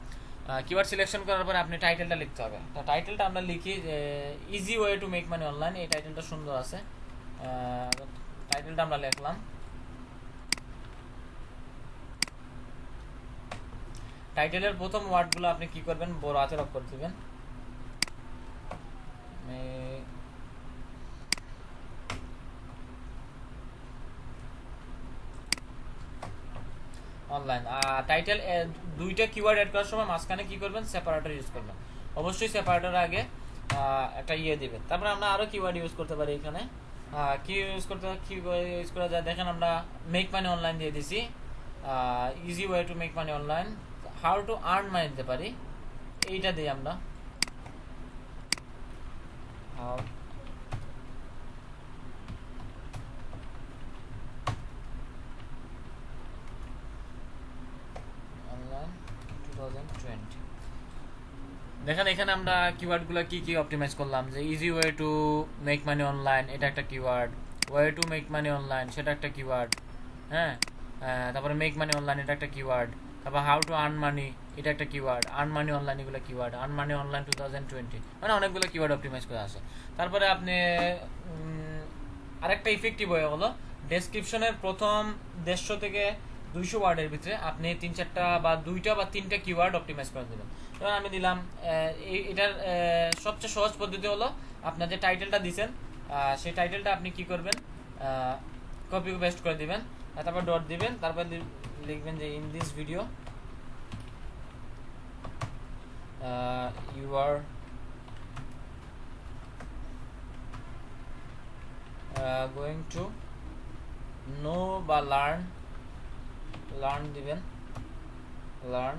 কিওয়ার্ড সিলেকশন করার পরে আপনি টাইটেলটা লিখতে হবে। তো টাইটেলটা আমরা লিখি যে easy way to make money online, এই টাইটেলটা সুন্দর আছে। টাইটেলটা আমরা লিখলাম। টাইটেলের প্রথম ওয়ার্ডগুলো আপনি কি করবেন, বড় হাতের অক্ষর দিবেন। অনলাইন টাইটেল, দুইটা কিওয়ার্ড অ্যাড করার সময় মাঝখানে কি করবেন, সেপারেটর ইউজ করবেন। অবশ্যই সেপারেটর আগে একটা দিবেন। তারপরে আমরা আরো কিওয়ার্ড ইউজ করতে পারি। এখানে কি ইউজ করা যায় দেখেন, আমরা মেক মানি অনলাইন দিয়ে দিছি, easy way to make money online, how to earn money দিতে পারি, এইটা দিই আমরা। দেখেন এখানে আমরা কিওয়ার্ডগুলো কি অপটিমাইজ করলাম, যে easy way to make money online এটা একটা keyword, way to make money online সেটা একটা কিওয়ার্ড, হ্যাঁ। তারপরে মেক মানি অনলাইন এটা একটা কিওয়ার্ড, তারপর হাউ টু আর্ন মানি এটা একটা কিওয়ার্ড, আর্ন মানি অনলাইন এগুলো কিওয়ার্ড, আর্ন মানি অনলাইন 2020, মানে অনেকগুলো কিওয়ার্ড অপটিমাইজ করে আসে। তারপরে আপনি আরেকটা ইফেক্টিভ হয়ে হলো, ডেসক্রিপশনের প্রথম 150 থেকে 200 ওয়ার্ডের ভিতরে আপনি 3-4টা বা 2টা বা 3টা কিওয়ার্ড অপটিমাইজ করে দেবেন। এবার আমি দিলাম, এটার সবচেয়ে সহজ পদ্ধতি হলো আপনার যে টাইটেলটা দিবেন সেই টাইটেলটা আপনি কি করবেন, কপি পেস্ট করে দিবেন, তারপর ডট দিবেন, তারপর লিখবেন যে in this video you are going to know বা লার্ন দিবেন, লার্ন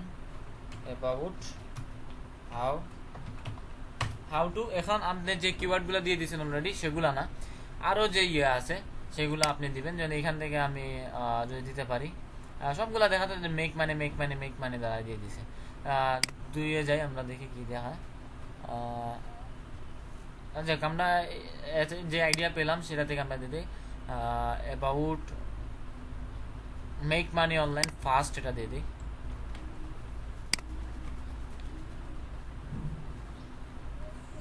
অ্যাবাউট হাউ টু। এখন আপনি যে কিওয়ার্ডগুলো দিয়ে দিয়েছেন অলরেডি সেগুলো না, আরও যে আছে সেগুলো আপনি দিবেন। যেন এখান থেকে আমি যদি দিতে পারি সবগুলা দেখাতো যে মেক মানি দ্বারা দিয়ে দিছে। 2 যাই, আমরা দেখি কি দেখায়। যাক, আমরা যে আইডিয়া পেলাম সেটা থেকে আমরা দিই about make money online fast, এটা দিয়ে দিই।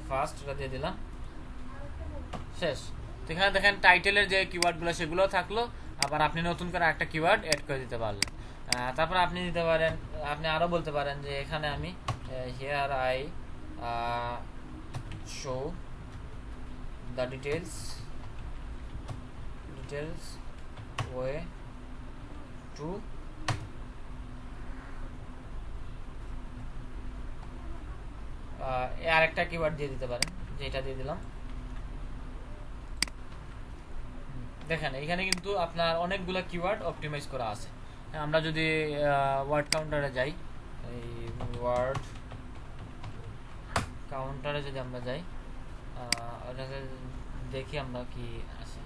ফার্স্ট এটা দিয়ে দিলাম, শেষ। তো এখানে দেখেন টাইটেলের যে কিওয়ার্ডগুলো সেগুলো থাকলো, আবার আপনি নতুন করে একটা কিওয়ার্ড অ্যাড করে দিতে পারলেন। তারপর আপনি দিতে পারেন, আপনি আরও বলতে পারেন যে এখানে আমি here I show the details way to আরেকটা কিওয়ার্ড দিয়ে দিতে পারেন, যেটা দিয়ে দিলাম। দেখেন এখানে কিন্তু আপনার অনেকগুলো কিওয়ার্ড অপটিমাইজ করা আছে। আমরা যদি ওয়ার্ড কাউন্টারে যাই, এই ওয়ার্ড কাউন্টারে যদি আমরা যাই, ওটাতে দেখি আমরা কি আছে।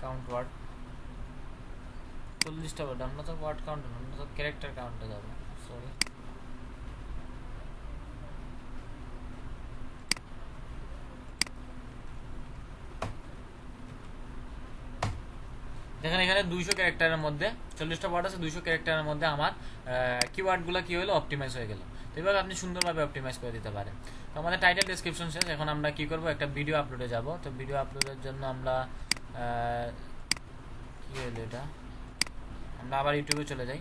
কাউন্ট ওয়ার্ড 40টা ওয়ার্ড, আমরা তো ওয়ার্ড কাউন্টার, আমরা তো ক্যারেক্টার কাউন্টে যাবো, সরি। দেখেন এখানে 200 ক্যারেক্টারের মধ্যে 40টা ওয়ার্ড আছে, 200 ক্যারেক্টারের মধ্যে আমার কিওয়ার্ডগুলো কি হলো, অপটিমাইজ হয়ে গেল। তো এভাবে আপনি সুন্দরভাবে অপটিমাইজ করে দিতে পারেন। তো আমাদের টাইটেল ডেসক্রিপশন শেষ, এখন আমরা কি করব, একটা ভিডিও আপলোডে যাব। তো ভিডিও আপলোডের জন্য আমরা কি হলো এটা, আমরা আবার ইউটিউবে চলে যাই।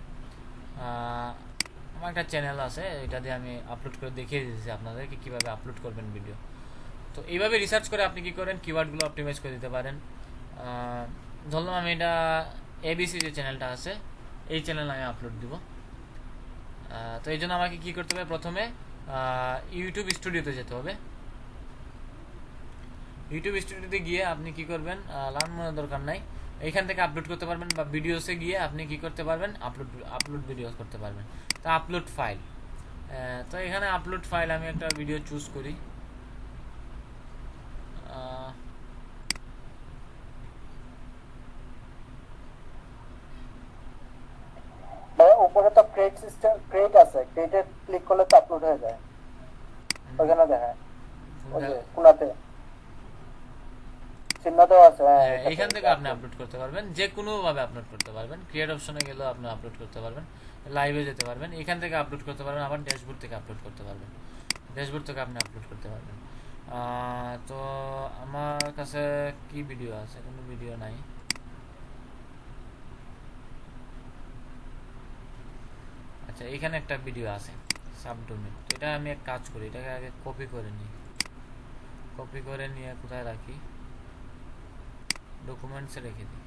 আমার একটা চ্যানেল আছে, এটা দিয়ে আমি আপলোড করে দেখিয়ে দিয়েছি আপনাদেরকে কীভাবে আপলোড করবেন ভিডিও। তো এইভাবে রিসার্চ করে আপনি কি করেন, কিওয়ার্ডগুলো অপটিমাইজ করে দিতে পারেন। ধরলাম আমি এটা এবিসি যে চ্যানেলটা আছে, এই চ্যানেল আমি আপলোড দিব। তো এই জন্য আমাকে কী করতে হবে, প্রথমে ইউটিউব স্টুডিওতে যেতে হবে। ইউটিউব স্টুডিওতে গিয়ে আপনি কি করবেন, লার্ন মনে দরকার নাই, এইখান থেকে আপলোড করতে পারবেন, বা ভিডিওসে গিয়ে আপনি কি করতে পারবেন, আপলোড ভিডিও করতে পারবেন। তো আপলোড ফাইল, তো এখানে আপলোড ফাইল আমি একটা ভিডিও চুজ করি। উপরে তো ক্রিয়েট সিস্টেম, ক্রিয়েট আছে, ক্রিয়েটে ক্লিক করলে তো আপলোড হয়ে যায়, ওখানে দেখায় ওই যে কোনাতে চিহ্ন দেওয়া আছে। এইখান থেকে আপনি আপলোড করতে পারবেন, যে কোনো ভাবে আপলোড করতে পারবেন। ক্রিয়েট অপশনে গেলেও আপনি আপলোড করতে পারবেন, লাইভে যেতে পারবেন, এখান থেকে আপলোড করতে পারবেন, আবার ড্যাশবোর্ড থেকে আপলোড করতে পারবেন, ড্যাশবোর্ড থেকে আপনি আপলোড করতে পারবেন। তো আমার কাছে কি ভিডিও আছে, কোনো ভিডিও নাই। আচ্ছা, এখানে একটা ভিডিও আছে সাবডোমেন, তো এটা আমি এক কাজ করি, এটাকে আগে কপি করে নিই। কপি করে নিয়ে কোথায় রাখি, ডকুমেন্টসে রেখে দিই,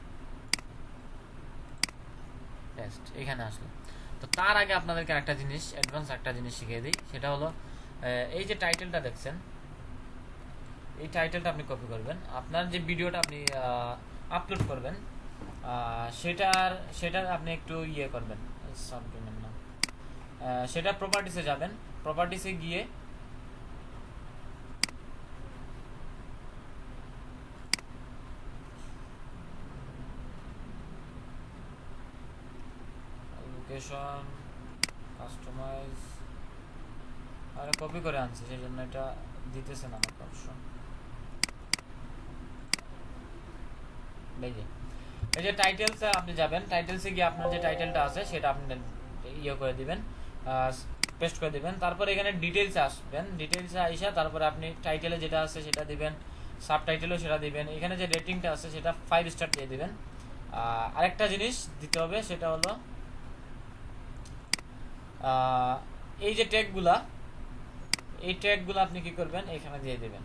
পেস্ট, এখানে আসলো। তো তার আগে আপনাদেরকে একটা জিনিস, অ্যাডভান্স একটা জিনিস শিখিয়ে দিই, সেটা হলো এই যে টাইটেলটা দেখছেন, এই টাইটেলটা আপনি কপি করবেন। আপনার যে ভিডিওটা আপনি আপলোড করবেন, সেটার আপনি একটু ইয়ে করবেন, সাবডোমেন নাম, সেটা প্রপার্টিসে যাবেন। প্রপার্টিসে গিয়ে লোকেশন, কাস্টমাইজ, আর কপি করে আনছি সেই জন্য এটা দিতেছে না আমাকে অপশন। এই যে টাইটেলসে আপনি যাবেন, টাইটেলসে গিয়ে আপনার যে টাইটেলটা আছে সেটা আপনি ইয়ে করে দিবেন, পেস্ট করে দিবেন। তারপর এখানে ডিটেলসে আসবেন, ডিটেলসে আইসা তারপরে আপনি টাইটেলে যেটা আছে সেটা দিবেন, সাব টাইটেলও সেটা দিবেন। এখানে যে রেটিংটা আছে সেটা 5 স্টার দিয়ে দিবেন। আরেকটা জিনিস দিতে হবে, সেটা হলো এই যে ট্যাগগুলা, এই ট্যাগগুলো আপনি কি করবেন, এখানে দিয়ে দিবেন।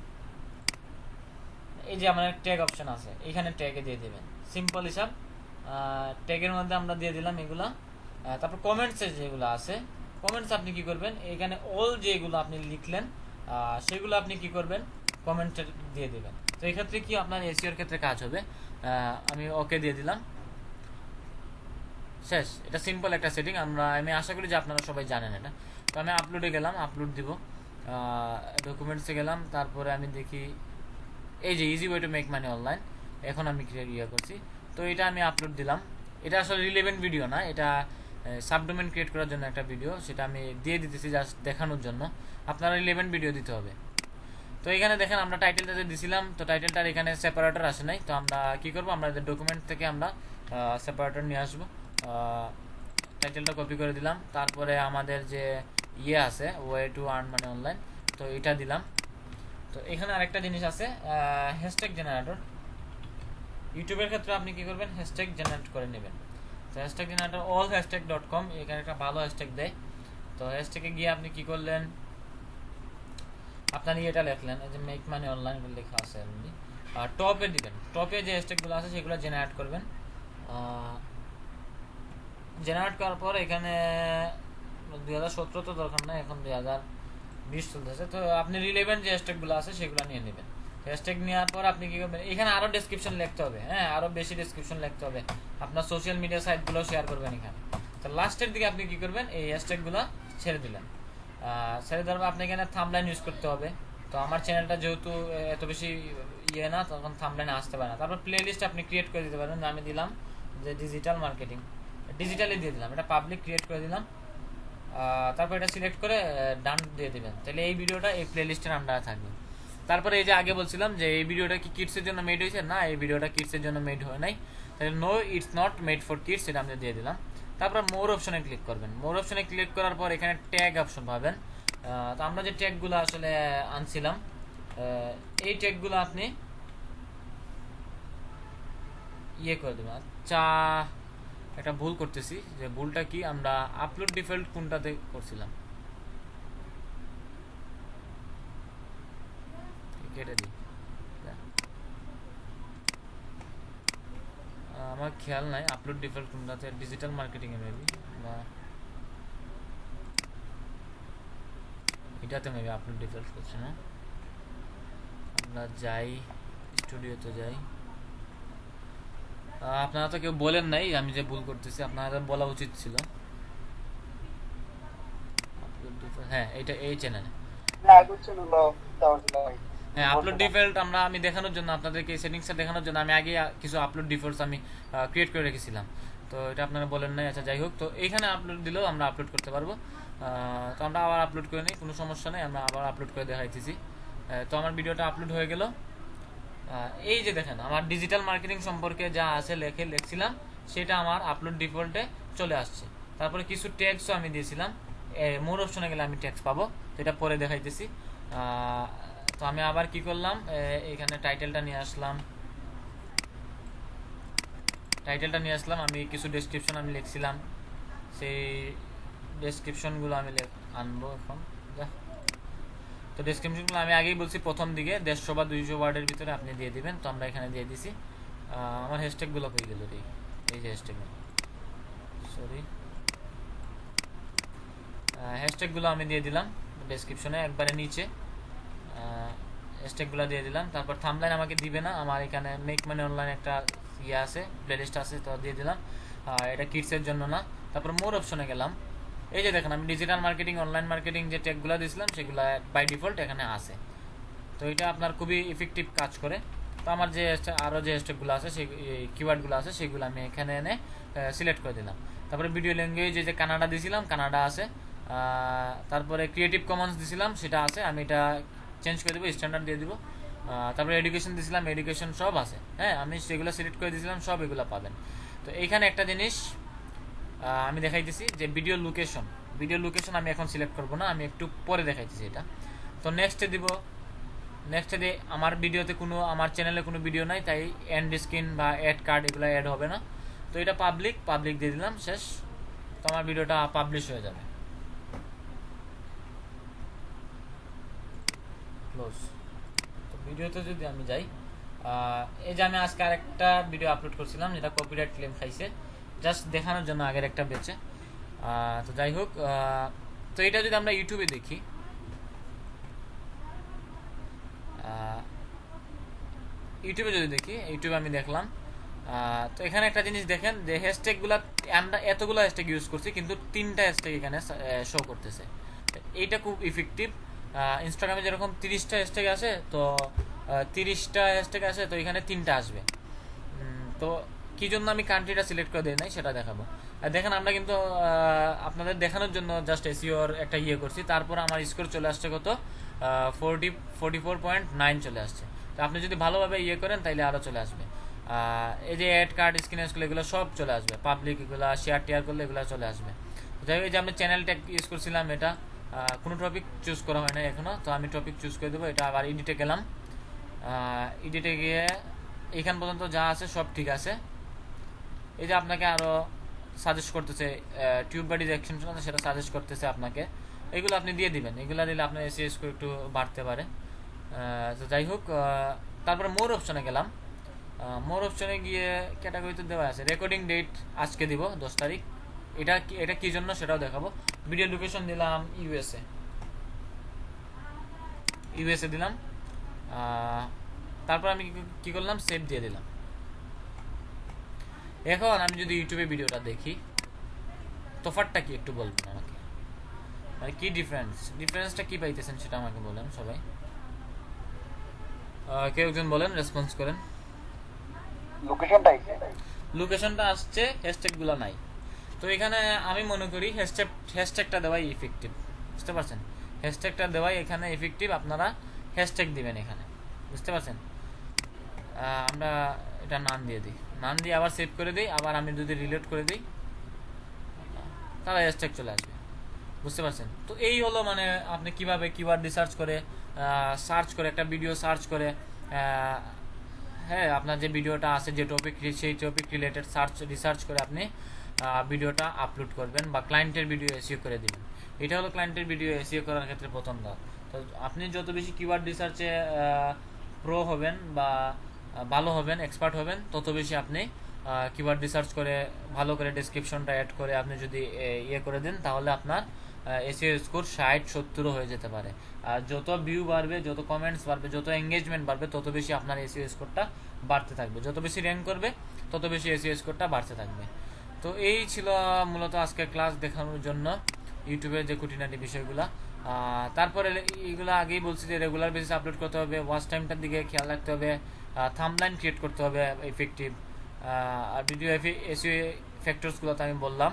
এই যে আমার ট্যাগ অপশন আছে, এখানে ট্যাগে দিয়ে দিবেন, সিম্পল হিসাব। ট্যাগের মধ্যে আমরা দিয়ে দিলাম এগুলা। তারপর কমেন্টসে যেগুলো আছে, কমেন্টস আপনি কি করবেন, এখানে অল যেগুলো আপনি লিখলেন সেগুলো আপনি কি করবেন, কমেন্টে দিয়ে দিবেন। তো এই ক্ষেত্রে কি আপনার এসইওর ক্ষেত্রে কাজ হবে। আমি ওকে দিয়ে দিলাম, শেষ। এটা সিম্পল একটা সেটিং, আমি আশা করি যে আপনারা সবাই জানেন এটা। তো আমি আপলোডে গেলাম, আপলোড দিব, ডকুমেন্টসে গেলাম, তারপরে আমি দেখি এই যে easy way to make money online, এখন আমি ইয়ে করছি। তো এটা আমি আপলোড দিলাম। এটা আসলে রিলেভেন্ট ভিডিও না, এটা সাবডোমেন ক্রিয়েট করার জন্য একটা ভিডিও, সেটা আমি দিয়ে দিতেছি জাস্ট দেখানোর জন্য। আপনারা রিলেভেন্ট ভিডিও দিতে হবে। তো এখানে দেখেন আমরা টাইটেলটা যে দিছিলাম, তো টাইটেলটার এখানে সেপারেটর আসে নাই। তো আমরা কি করব, আমরা ডকুমেন্ট থেকে আমরা সেপারেটর নিয়ে আসবো। টাইটেলটা কপি করে দিলাম, তারপরে আমাদের যে ইয়ে আছে way to earn money online, তো এটা দিলাম। তো এখানে আরেকটা জিনিস আছে, হ্যাশট্যাগ জেনারেটর। ইউটিউবের ক্ষেত্রে আপনি কি করবেন, হ্যাশট্যাগ জেনারেট করে নেবেন। তো হ্যাশট্যাগ জেনারেটর allhashtag.com, এখানে একটা ভালো হ্যাশট্যাগ দেয়। তো হ্যাশট্যাগে গিয়ে আপনি কি করলেন, আপনার ইয়েটা লিখলেন, এই যে মেক মানি অনলাইন লেখা আছে এমনি, আর টপে দিবেন। টপে যে হ্যাশট্যাগুলো আছে সেগুলো জেনারেট করবেন। জেনারেট করার পর এখানে 2017 তো দরকার নাই, এখন 2020 চলতেছে। তো আপনি রিলেভেন্ট যে হ্যাশট্যাগুলো আছে সেগুলো নিয়ে নেবেন। হ্যাশট্যাগ নেওয়ার পর আপনি কি করবেন, এখানে আরো ডেসক্রিপশন লিখতে হবে। হ্যাঁ, আরো বেশি ডেসক্রিপশন লিখতে হবে। আপনার সোশ্যাল মিডিয়া সাইটগুলো শেয়ার করবেন এখানে। তো লাস্টের দিকে আপনি কি করবেন, এই হ্যাশট্যাগুলো ছেড়ে দিলেন। ছেড়ে দেওয়ার পর আপনি এখানে থাম্বলাইন ইউজ করতে হবে। তো আমার চ্যানেলটা যেহেতু এত বেশি ইয়ে না, তখন থাম্বলাইনে আসতে পারে না। তারপর প্লে লিস্ট আপনি ক্রিয়েট করে দিতে পারেন। আমি দিলাম যে ডিজিটাল মার্কেটিং, ডিজিটালি দিয়ে দিলাম, এটা পাবলিক ক্রিয়েট করে দিলাম। তারপর এটা সিলেক্ট করে ডান দিয়ে দেবেন। তাহলে এই ভিডিওটা এই প্লে লিস্টের আন্ডারে থাকবে। তারপরে এই যে আগে বলছিলাম যে এই ভিডিওটা কি কিডসের জন্য মেড হয়েছে, না এই ভিডিওটা কিডসের জন্য মেড হয় নাই। তাহলে no, it's not made for kids, এটা আমি দিয়ে দিলাম। তারপর মোর অপশনে ক্লিক করবেন। মোর অপশনে ক্লিক করার পর এখানে ট্যাগ অপশন পাবেন। তো আমরা যে ট্যাগগুলো আসলে আনছিলাম, এই ট্যাগগুলো আপনি ইয়ে করে দেবেন। আচ্ছা, একটা ভুল করতেছি, যে ভুলটা কি, আমরা আপলোড ডিফল্ট কোনটাতে করছিলাম, কেটে দিই। আমার খেয়াল নাই আপলোড ডিফল্ট কোনটাতে, ডিজিটাল মার্কেটিংয়ে মেবি, বা এটাতে মেবি আপলোড ডিফল্ট করছে না। আমরা যাই, স্টুডিওতে যাই। আপনারা তো কেউ বলেন নাই আমি যে ভুল করতেছি, আপনারা বলা উচিত ছিল। হ্যাঁ, এটা এই চ্যানেলে, হ্যাঁ আপলোড ডিফল্ট আমি দেখানোর জন্য, আপনাদেরকে সেটিংসটা দেখানোর জন্য আমি আগে কিছু আপলোড ডিফল্টস আমি ক্রিয়েট করে রেখেছিলাম। তো এটা আপনারা বলেন নাই, আচ্ছা যাই হোক। তো এইখানে আপলোড দিলেও আমরা আপলোড করতে পারবো। তো আমরা আবার আপলোড করে নিই, কোনো সমস্যা নেই, আমরা আবার আপলোড করে দেখাইতেছি। তো আমার ভিডিওটা আপলোড হয়ে গেল। এই যে দেখেন, আমার ডিজিটাল মার্কেটিং সম্পর্কে যা আছে লিখছিলাম সেটা আমার আপলোড ডিফল্টে চলে আসছে। তারপরে কিছু ট্যাগসও আমি দিয়েছিলাম, মোর অপশনে গেলে আমি ট্যাক্স পাবো, তো এটা পরে দেখাইতেছি। তো আমি আবার কি করলাম, এখানে টাইটেলটা নিয়ে আসলাম। আমি কিছু ডেসক্রিপশন আমি লিখছিলাম, সেই ডেসক্রিপশনগুলো আমি আনবো এখন। তো ডেসক্রিপশনগুলো আমি আগেই বলছি, প্রথম দিকে 150 বা 200 ওয়ার্ডের ভিতরে আপনি দিয়ে দিবেন। তো আমরা এখানে দিয়ে দিছি। আমার হ্যাশট্যাগুলো হয়ে গেল, এই যে হ্যাশট্যাগুলো, সরি, হ্যাশট্যাগুলো আমি দিয়ে দিলাম ডেসক্রিপশনে একবারে নিচে, হ্যাশট্যাগুলো দিয়ে দিলাম। তারপর থাম্বলাইন আমাকে দিবে না, আমার এখানে মেক মানি অনলাইন একটা ইয়ে আছে, প্লেলিস্ট আছে, তো দিয়ে দিলাম। এটা কিডসের জন্য না। তারপর মোর অপশনে গেলাম, এই যে দেখেন আমি ডিজিটাল মার্কেটিং, অনলাইন মার্কেটিং যে ট্যাগগুলো দিয়েছিলাম সেগুলো বাই ডিফল্ট এখানে আছে। তো এটা আপনার খুবই ইফেক্টিভ কাজ করে। তো আমার যে আরও যে হ্যাশট্যাগুলো আছে, সেই কিওয়ার্ডগুলো আছে সেগুলো আমি এখানে এনে সিলেক্ট করে দিলাম। তারপরে ভিডিও ল্যাঙ্গুয়েজ যে কানাডা দিয়েছিলাম, কানাডা আছে। তারপরে ক্রিয়েটিভ কমন্স দিয়েছিলাম, সেটা আছে, আমি এটা চেঞ্জ করে দেবো, স্ট্যান্ডার্ড দিয়ে দিব। তারপরে এডুকেশন দিয়েছিলাম, এডুকেশন সব আছে। হ্যাঁ, আমি সেগুলো সিলেক্ট করে দিয়েছিলাম, সব এগুলো পাবেন। তো এইখানে একটা জিনিস আমি দেখাইতেছি, যে ভিডিও লোকেশন আমি এখন সিলেক্ট করব না, আমি একটু পরে দেখাইতেছি এটা। তো নেক্সটে দিব। নেক্সটে আমার ভিডিওতে আমার চ্যানেলে কোনো ভিডিও নাই, তাই এন্ড স্ক্রিন বা অ্যাড কার্ড এগুলো অ্যাড হবে না। তো এটা পাবলিক দিয়ে দিলাম, শেষ। তো আমার ভিডিওটা পাবলিশ হয়ে যাবে। ক্লোজ। তো ভিডিওতে যদি আমি যাই, এই যে আমি আজকে আরেকটা ভিডিও আপলোড করছিলাম যেটা কপিরাইট ক্লেম খাইছে, জাস্ট দেখানোর জন্য আগের একটা বেচে। তো যাই হোক, তো এটা যদি আমরা ইউটিউবে দেখি, ইউটিউবে আমি দেখলাম। তো এখানে একটা জিনিস দেখেন, যে হ্যাশট্যাগুলো আমরা এতগুলো হ্যাশট্যাগ ইউজ করছি, কিন্তু 3টা হ্যাশট্যাগ এখানে শো করতেছে। এইটা খুব ইফেক্টিভ। ইনস্টাগ্রামে যেরকম 30টা হ্যাশট্যাগ আছে, তো 30টা হ্যাশট্যাগ আছে, তো এখানে 3টা আসবে। তো কি জন্য আমি কান্ট্রিটা সিলেক্ট করে দিই নাই সেটা দেখাবো। আর দেখেন আমরা কিন্তু আপনাদের দেখানোর জন্য জাস্ট এসইওর একটা ইয়ে করছি, তারপর আমার স্কোর চলে আসছে কত 44.9 চলে আসছে। তো আপনি যদি ভালোভাবে ইয়ে করেন তাইলে আরও চলে আসবে। এই যে অ্যাড কার্ড স্ক্রিন এগুলো সব চলে আসবে, পাবলিক এগুলো শেয়ার টেয়ার করলে এগুলো চলে আসবে। যাই হোক, এই যে আমি চ্যানেল ট্যাগ ইউজ করছিলাম, এটা কোনো টপিক চুজ করা হয় না এখনও, তো আমি টপিক চুজ করে দেবো। এটা আবার এডিটে গেলাম, এডিটে গিয়ে এইখান পর্যন্ত যা আছে সব ঠিক আছে। এই যে আপনাকে আরও সাজেস্ট করতেছে, টিউব বডি যে অ্যাকশন আছে সেটা সাজেস্ট করতেছে আপনাকে, এগুলো আপনি দিয়ে দিবেন। এগুলো দিলে আপনার এসিও স্কোর একটু বাড়তে পারে। তো যাই হোক, তারপরে মোর অপশনে গেলাম। মোর অপশনে গিয়ে ক্যাটাগরিতে দেওয়া আছে রেকর্ডিং ডেট আজকে দিব 10 তারিখ। এটা কি জন্য সেটাও দেখাবো। ভিডিও লোকেশন দিলাম ইউএসএ দিলাম। তারপর আমি কি করলাম, সেভ দিয়ে দিলাম। এখন আমি যদি ইউটিউবে ভিডিওটা দেখি, তফাৎটা কি একটু বলবেন আমাকে, মানে কি ডিফারেন্সটা কি পাইতেছেন সেটা আমাকে বলেন সবাই। কেউ একজন বলেন, রেসপন্স করেন। লোকেশনটা আসছে, হ্যাশট্যাগুলো নাই। তো এখানে আমি মনে করি হ্যাশট্যাগটা দেওয়াই ইফেক্টিভ, বুঝতে পারছেন? হ্যাশট্যাগটা দেওয়াই এখানে ইফেক্টিভ। আপনারা হ্যাশট্যাগ দিবেন এখানে, বুঝতে পারছেন? আমরা এটা নাম দিয়ে আবার সেভ করে দিই। আবার আমি যদি রিলোড করে দিই তাহলে হ্যাশট্যাগ চলে আসবে, বুঝতে পারছেন? তো এই হলো মানে আপনি কিভাবে কিওয়ার্ড রিসার্চ করে একটা ভিডিও সার্চ করে, হ্যাঁ, আপনার যে ভিডিওটা আছে যে টপিক, সেই টপিক রিলেটেড রিসার্চ করে আপনি ভিডিওটা আপলোড করবেন বা ক্লায়েন্টের ভিডিও এসইও করে দিবেন। এটা হলো ক্লায়েন্টের ভিডিও এসইও করার ক্ষেত্রে প্রথম ধাপ। তো আপনি যত বেশি কিওয়ার্ড রিসার্চে প্রো হবেন বা ভালো হবেন, এক্সপার্ট হবেন, তত বেশি আপনি কিওয়ার্ড রিসার্চ করে ভালো করে ডেসক্রিপশনটা অ্যাড করে আপনি যদি ইয়ে করে দেন, তাহলে আপনার এসইও স্কোর 60-70 হয়ে যেতে পারে। আর যত ভিউ বাড়বে, যত কমেন্টস বাড়বে, যত এঙ্গেজমেন্ট বাড়বে, তত বেশি আপনার এসইও স্কোরটা বাড়তে থাকবে। যত বেশি র্যাঙ্ক করবে, তত বেশি এসইও স্কোরটা বাড়তে থাকবে। তো এই ছিল মূলত আজকের ক্লাস দেখানোর জন্য ইউটিউবের যে খুঁটিনাটি বিষয়গুলো। তারপরে এইগুলো আগেই বলছি যে রেগুলার বেসিস আপলোড করতে হবে, ওয়াচ টাইমটার দিকে খেয়াল রাখতে হবে, থাম্বলাইন ক্রিয়েট করতে হবে ইফেক্টিভ, আর ভিডিও এসইও ফ্যাক্টরসগুলো তো আমি বললাম।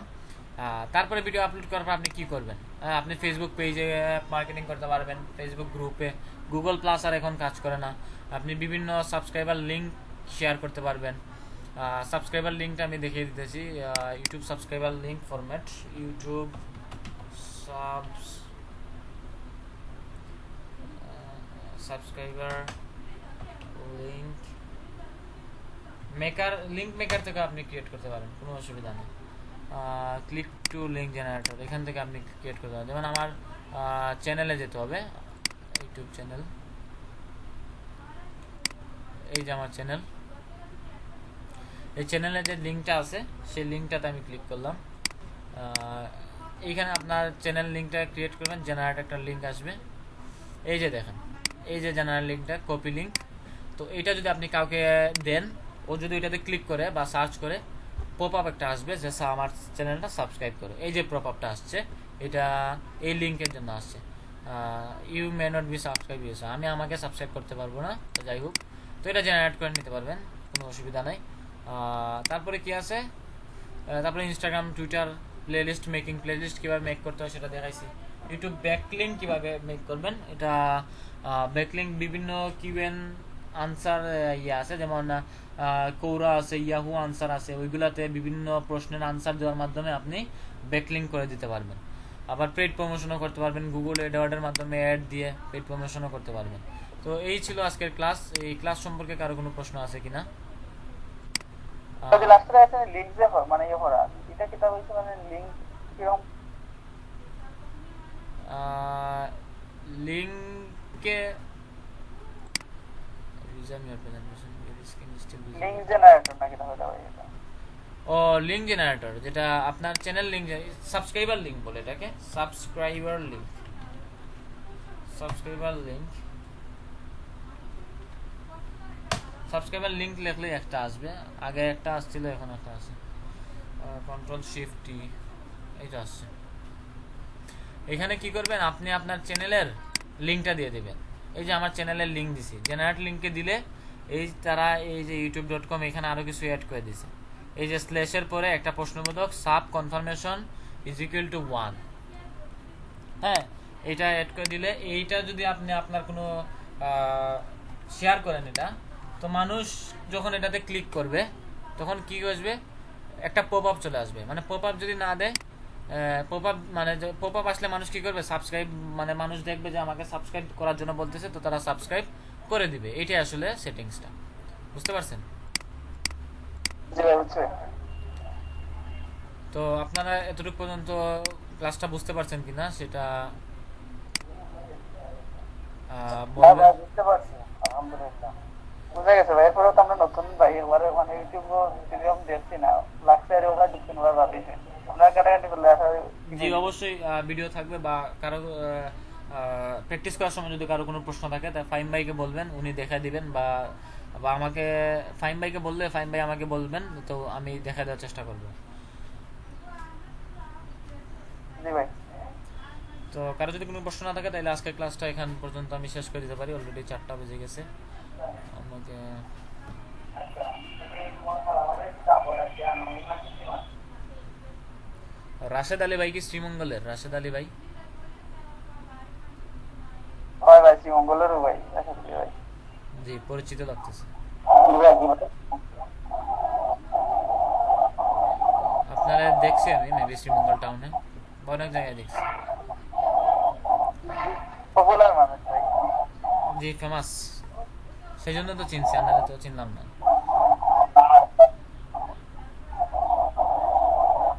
তারপরে ভিডিও আপলোড করার পর আপনি কী করবেন, আপনি ফেসবুক পেজে মার্কেটিং করতে পারবেন, ফেসবুক গ্রুপে, গুগল প্লাস আর এখন কাজ করে না, আপনি বিভিন্ন সাবস্ক্রাইবার লিঙ্ক শেয়ার করতে পারবেন। সাবস্ক্রাইবার লিঙ্কটা আমি দেখিয়ে দিতেছি, YouTube subscriber link format, YouTube subscriber link maker থেকে আপনি ক্রিয়েট করতে পারেন, কোনো অসুবিধা নেই। ক্লিক টু লিঙ্ক জেনারেটর, এখান থেকে আপনি ক্রিয়েট করতে পারেন। যেমন আমার চ্যানেলে যেতে হবে, ইউটিউব চ্যানেল, এই যে আমার চ্যানেল, এই চ্যানেলে যে লিঙ্কটা আছে সেই লিঙ্কটাতে আমি ক্লিক করলাম। এইখানে আপনার চ্যানেল লিঙ্কটা ক্রিয়েট করবেন, জেনারেট একটা লিঙ্ক আসবে, এই যে দেখেন, এই যে জেনারেল লিঙ্কটা, কপি লিঙ্ক। তো এটা যদি আপনি কাউকে দেন, ও যদি এটাতে ক্লিক করে বা সার্চ করে, পপ আপ একটা আসবে যে আমার চ্যানেলটা সাবস্ক্রাইব করো। এই যে পপ আপটা আসছে, এটা এই লিঙ্কের জন্য আসছে, you may not be subscribe use, আমি আমাকে সাবস্ক্রাইব করতে পারবো না। তো যাই হোক, তো এটা জেনারেট করে নিতে পারবেন, কোনো অসুবিধা নাই। তারপরে কি আছে, তারপরে ইনস্টাগ্রাম, টুইটার প্লেলিস্ট কীভাবে মেক করতে হয় সেটা দেখাইছি। ইউটিউব ব্যাকলিঙ্ক কীভাবে মেক করবেন, এটা ব্যাকলিঙ্ক বিভিন্ন কিউএন আনসার ইয়ে আছে, যেমন কৌরা আছে, ইয়াহু আনসার আছে, ওইগুলাতে বিভিন্ন প্রশ্নের আনসার দেওয়ার মাধ্যমে আপনি ব্যাকলিঙ্ক করে দিতে পারবেন। আবার পেইড প্রমোশনও করতে পারবেন, গুগল অ্যাডওয়ার্ডের মাধ্যমে অ্যাড দিয়ে পেইড প্রমোশনও করতে পারবেন। তো এই ছিল আজকের ক্লাস। এই ক্লাস সম্পর্কে কারো কোনো প্রশ্ন আছে কিনা? লিঙ্কে লিঙ্ক জেনারেটর, যেটা আপনার চ্যানেল লিঙ্ক, সাবস্ক্রাইবার লিঙ্ক বলে এটাকে, সাবস্ক্রাইবার লিঙ্ক লিখলে একটা আসবে, আগে একটা আসছিল, এখন একটা আছে, Ctrl+Shift+T, এইটা আসছে। এখানে কি করবেন, আপনি আপনার চ্যানেলের লিঙ্কটা দিয়ে দিবেন। এই যে আমার চ্যানেলের লিঙ্ক দিছি, জেনারেট লিঙ্কে দিলে তারা এই যে youtube.com এখানে আরো কিছু অ্যাড করে দিয়েছে। এই যে স্ল্যাশের পরে একটা প্রশ্নবোধক sub confirmation is equal to 1, হ্যাঁ, এটা অ্যাড করে দিলে এইটা যদি আপনি আপনার কোনো শেয়ার করেন এটা, তো মানুষ যখন এটাতে ক্লিক করবে তখন কি আসবে, একটা পপ আপ চলে আসবে। মানে পপ আপ যদি না দেয়, পপ আপ মানে পপ আপ আসলে মানুষ কি করবে, সাবস্ক্রাইব, মানে মানুষ দেখবে যে আমাকে সাবস্ক্রাইব করার জন্য বলতেছে, তো তারা সাবস্ক্রাইব করে দিবে। এটাই আসলে সেটিংসটা, বুঝতে পারছেন? জি ভাই বুঝছি। তো আপনারা এতটুকু পর্যন্ত ক্লাসটা বুঝতে পারছেন কিনা সেটা হ্যাঁ বলবেন। ভাই বুঝতে পারছি, আলহামদুলিল্লাহ বুঝে গেছে ভাই। এরপরেও তো আমরা নতুন ভাই, এবারে মানে ইউটিউব ভিডিও দেখছি না, লাগছে আর ওরা ঢুকছেন, ওরা ভাবিছে ওনার কাটাকাটি করলে আসলে জি অবশ্যই ভিডিও থাকবে, বা কারো প্র্যাকটিস করার সময় যদি কারো কোনো প্রশ্ন থাকে তা ফাইম ভাইকে বলবেন, উনি দেখা দিবেন, বা বা আমাকে ফাইম ভাইকে বললে ফাইম ভাই আমাকে বলবেন, তো আমি দেখা দেওয়ার চেষ্টা করব। জি ভাই। তো কারো যদি কোনো প্রশ্ন না থাকে তাহলে আজকের ক্লাসটা এখান পর্যন্ত আমি শেষ করে দিতে পারি, অলরেডি 4টা বেজে গেছে। আমাকে রাশেদ আলী ভাই কি শ্রীমঙ্গলের? রাশেদ আলী ভাই হয় ভাই, শ্রীমঙ্গলেরও ভাই, আশা করি ভাই। জি পরিচিত লাগতেছে। আপনারা দেখছি আমি মেবি শ্রীমঙ্গল টাউনে বা অনেক জায়গায় দেখছি। পপুলার মানুষ ভাই। জি ফেমাস, সেই জন্য তো চিনছি, আপনারা তো চিনলাম না।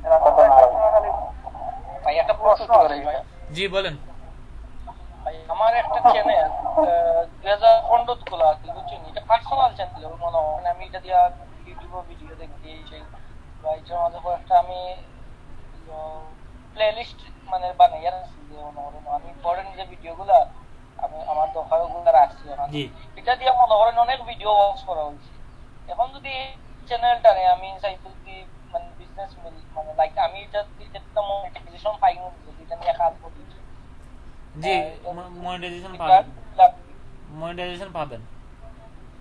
এরা কথা না ভাই। ভাই একটা প্রশ্ন আছে ভাই। জি বলেন। ভাই আমার একটা চ্যানেল 2015 খোলা আছে বুঝছেন, এটা পার্সোনাল চ্যানেল মনে হয়, মানে আমি এটা দিয়া ইউটিউবে ভিডিও দেখি সেই, বা এটার মাঝে একটা আমি প্লেলিস্ট মানে বানাই রাখছি, যে মনে করেন আমি ফরেন যে ভিডিওগুলা আমি আমার দফাগুলো রাখছি ওখানে। জি এটা দিয়ে মনে করেন অনেক ভিডিও ওয়াচ করা হয়েছে। এখন যদি চ্যানেলটারে আমি চাই যদি মানে বিজনেস মানে লাইক আমি এটা মনিটাইজেশন পাই না, যদি এটা নিয়ে কাজ করি, জি মনিটাইজেশন পাবেন, মনিটাইজেশন পাবেন।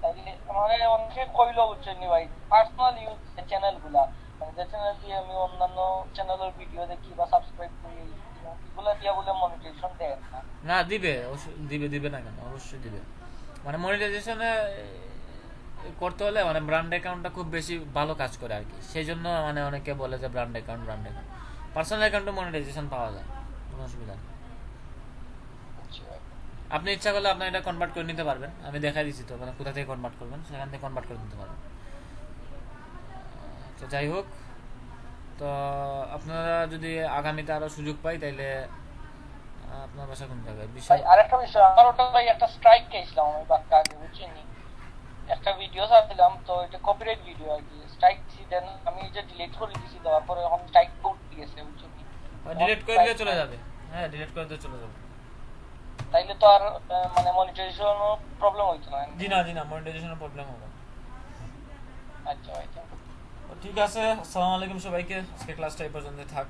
তাইলে আমাদের অনেকে কইলো বুঝছেন নি ভাই, পার্সোনাল ইউজ চ্যানেল গুলা, মানে যে চ্যানেল দিয়ে আমি অন্যান্য চ্যানেলের ভিডিও দেখি বা সাবস্ক্রাইব করি, এগুলা দিয়ে বলে মনিটাইজেশন দেয় না। না দিবে, দিবে, দিবে না কেন, অবশ্যই দিবে। মানে মনিটাইজেশনে করতে হলে মানে ব্র্যান্ড অ্যাকাউন্টটা খুব বেশি ভালো কাজ করে আর কি, সেই জন্য মানে অনেকে বলে যে brand account, brand account. Personal অ্যাকাউন্টে মনিটাইজেশন পাওয়া যায়, কোনো অসুবিধা নেই। আপনি ইচ্ছা করলে আপনার এটা কনভার্ট করে নিতে পারবেন, আমি দেখাই দিচ্ছি তো, মানে কোথা থেকে কনভার্ট করবেন সেখান থেকে কনভার্ট করে নিতে পারবেন। তো যাই হোক, তো আপনারা যদি আগামীতে আরো সুযোগ পাই তাইলে আপনার বাসা কোন জায়গায় ভাই বিষয়? আরেকটা বিষয়, আমার ওটা ভাই একটা স্ট্রাইক খেয়েছিলাম আমি বাক্কা আগে বুঝছেন নি, একটা ভিডিও ছাড়ছিলাম তো এটা কপিরাইট ভিডিও আর কি, স্ট্রাইক দিছি, দেন আমি যে ডিলিট করে দিছি, দেওয়ার পরে এখন স্ট্রাইক কোড দিয়েছে বুঝছেন নি। ডিলিট করে দিলে চলে যাবে, হ্যাঁ ডিলিট করে দিলে চলে যাবে। তাইলে তো আর মানে মনিটাইজেশন প্রবলেম হইতো না। জি না, জি না, মনিটাইজেশনের প্রবলেম হবে। আচ্ছা ভাই। তো ঠিক আছে, আসসালামু আলাইকুম সবাইকে, আজকে ক্লাসটা এই পর্যন্ত থাক।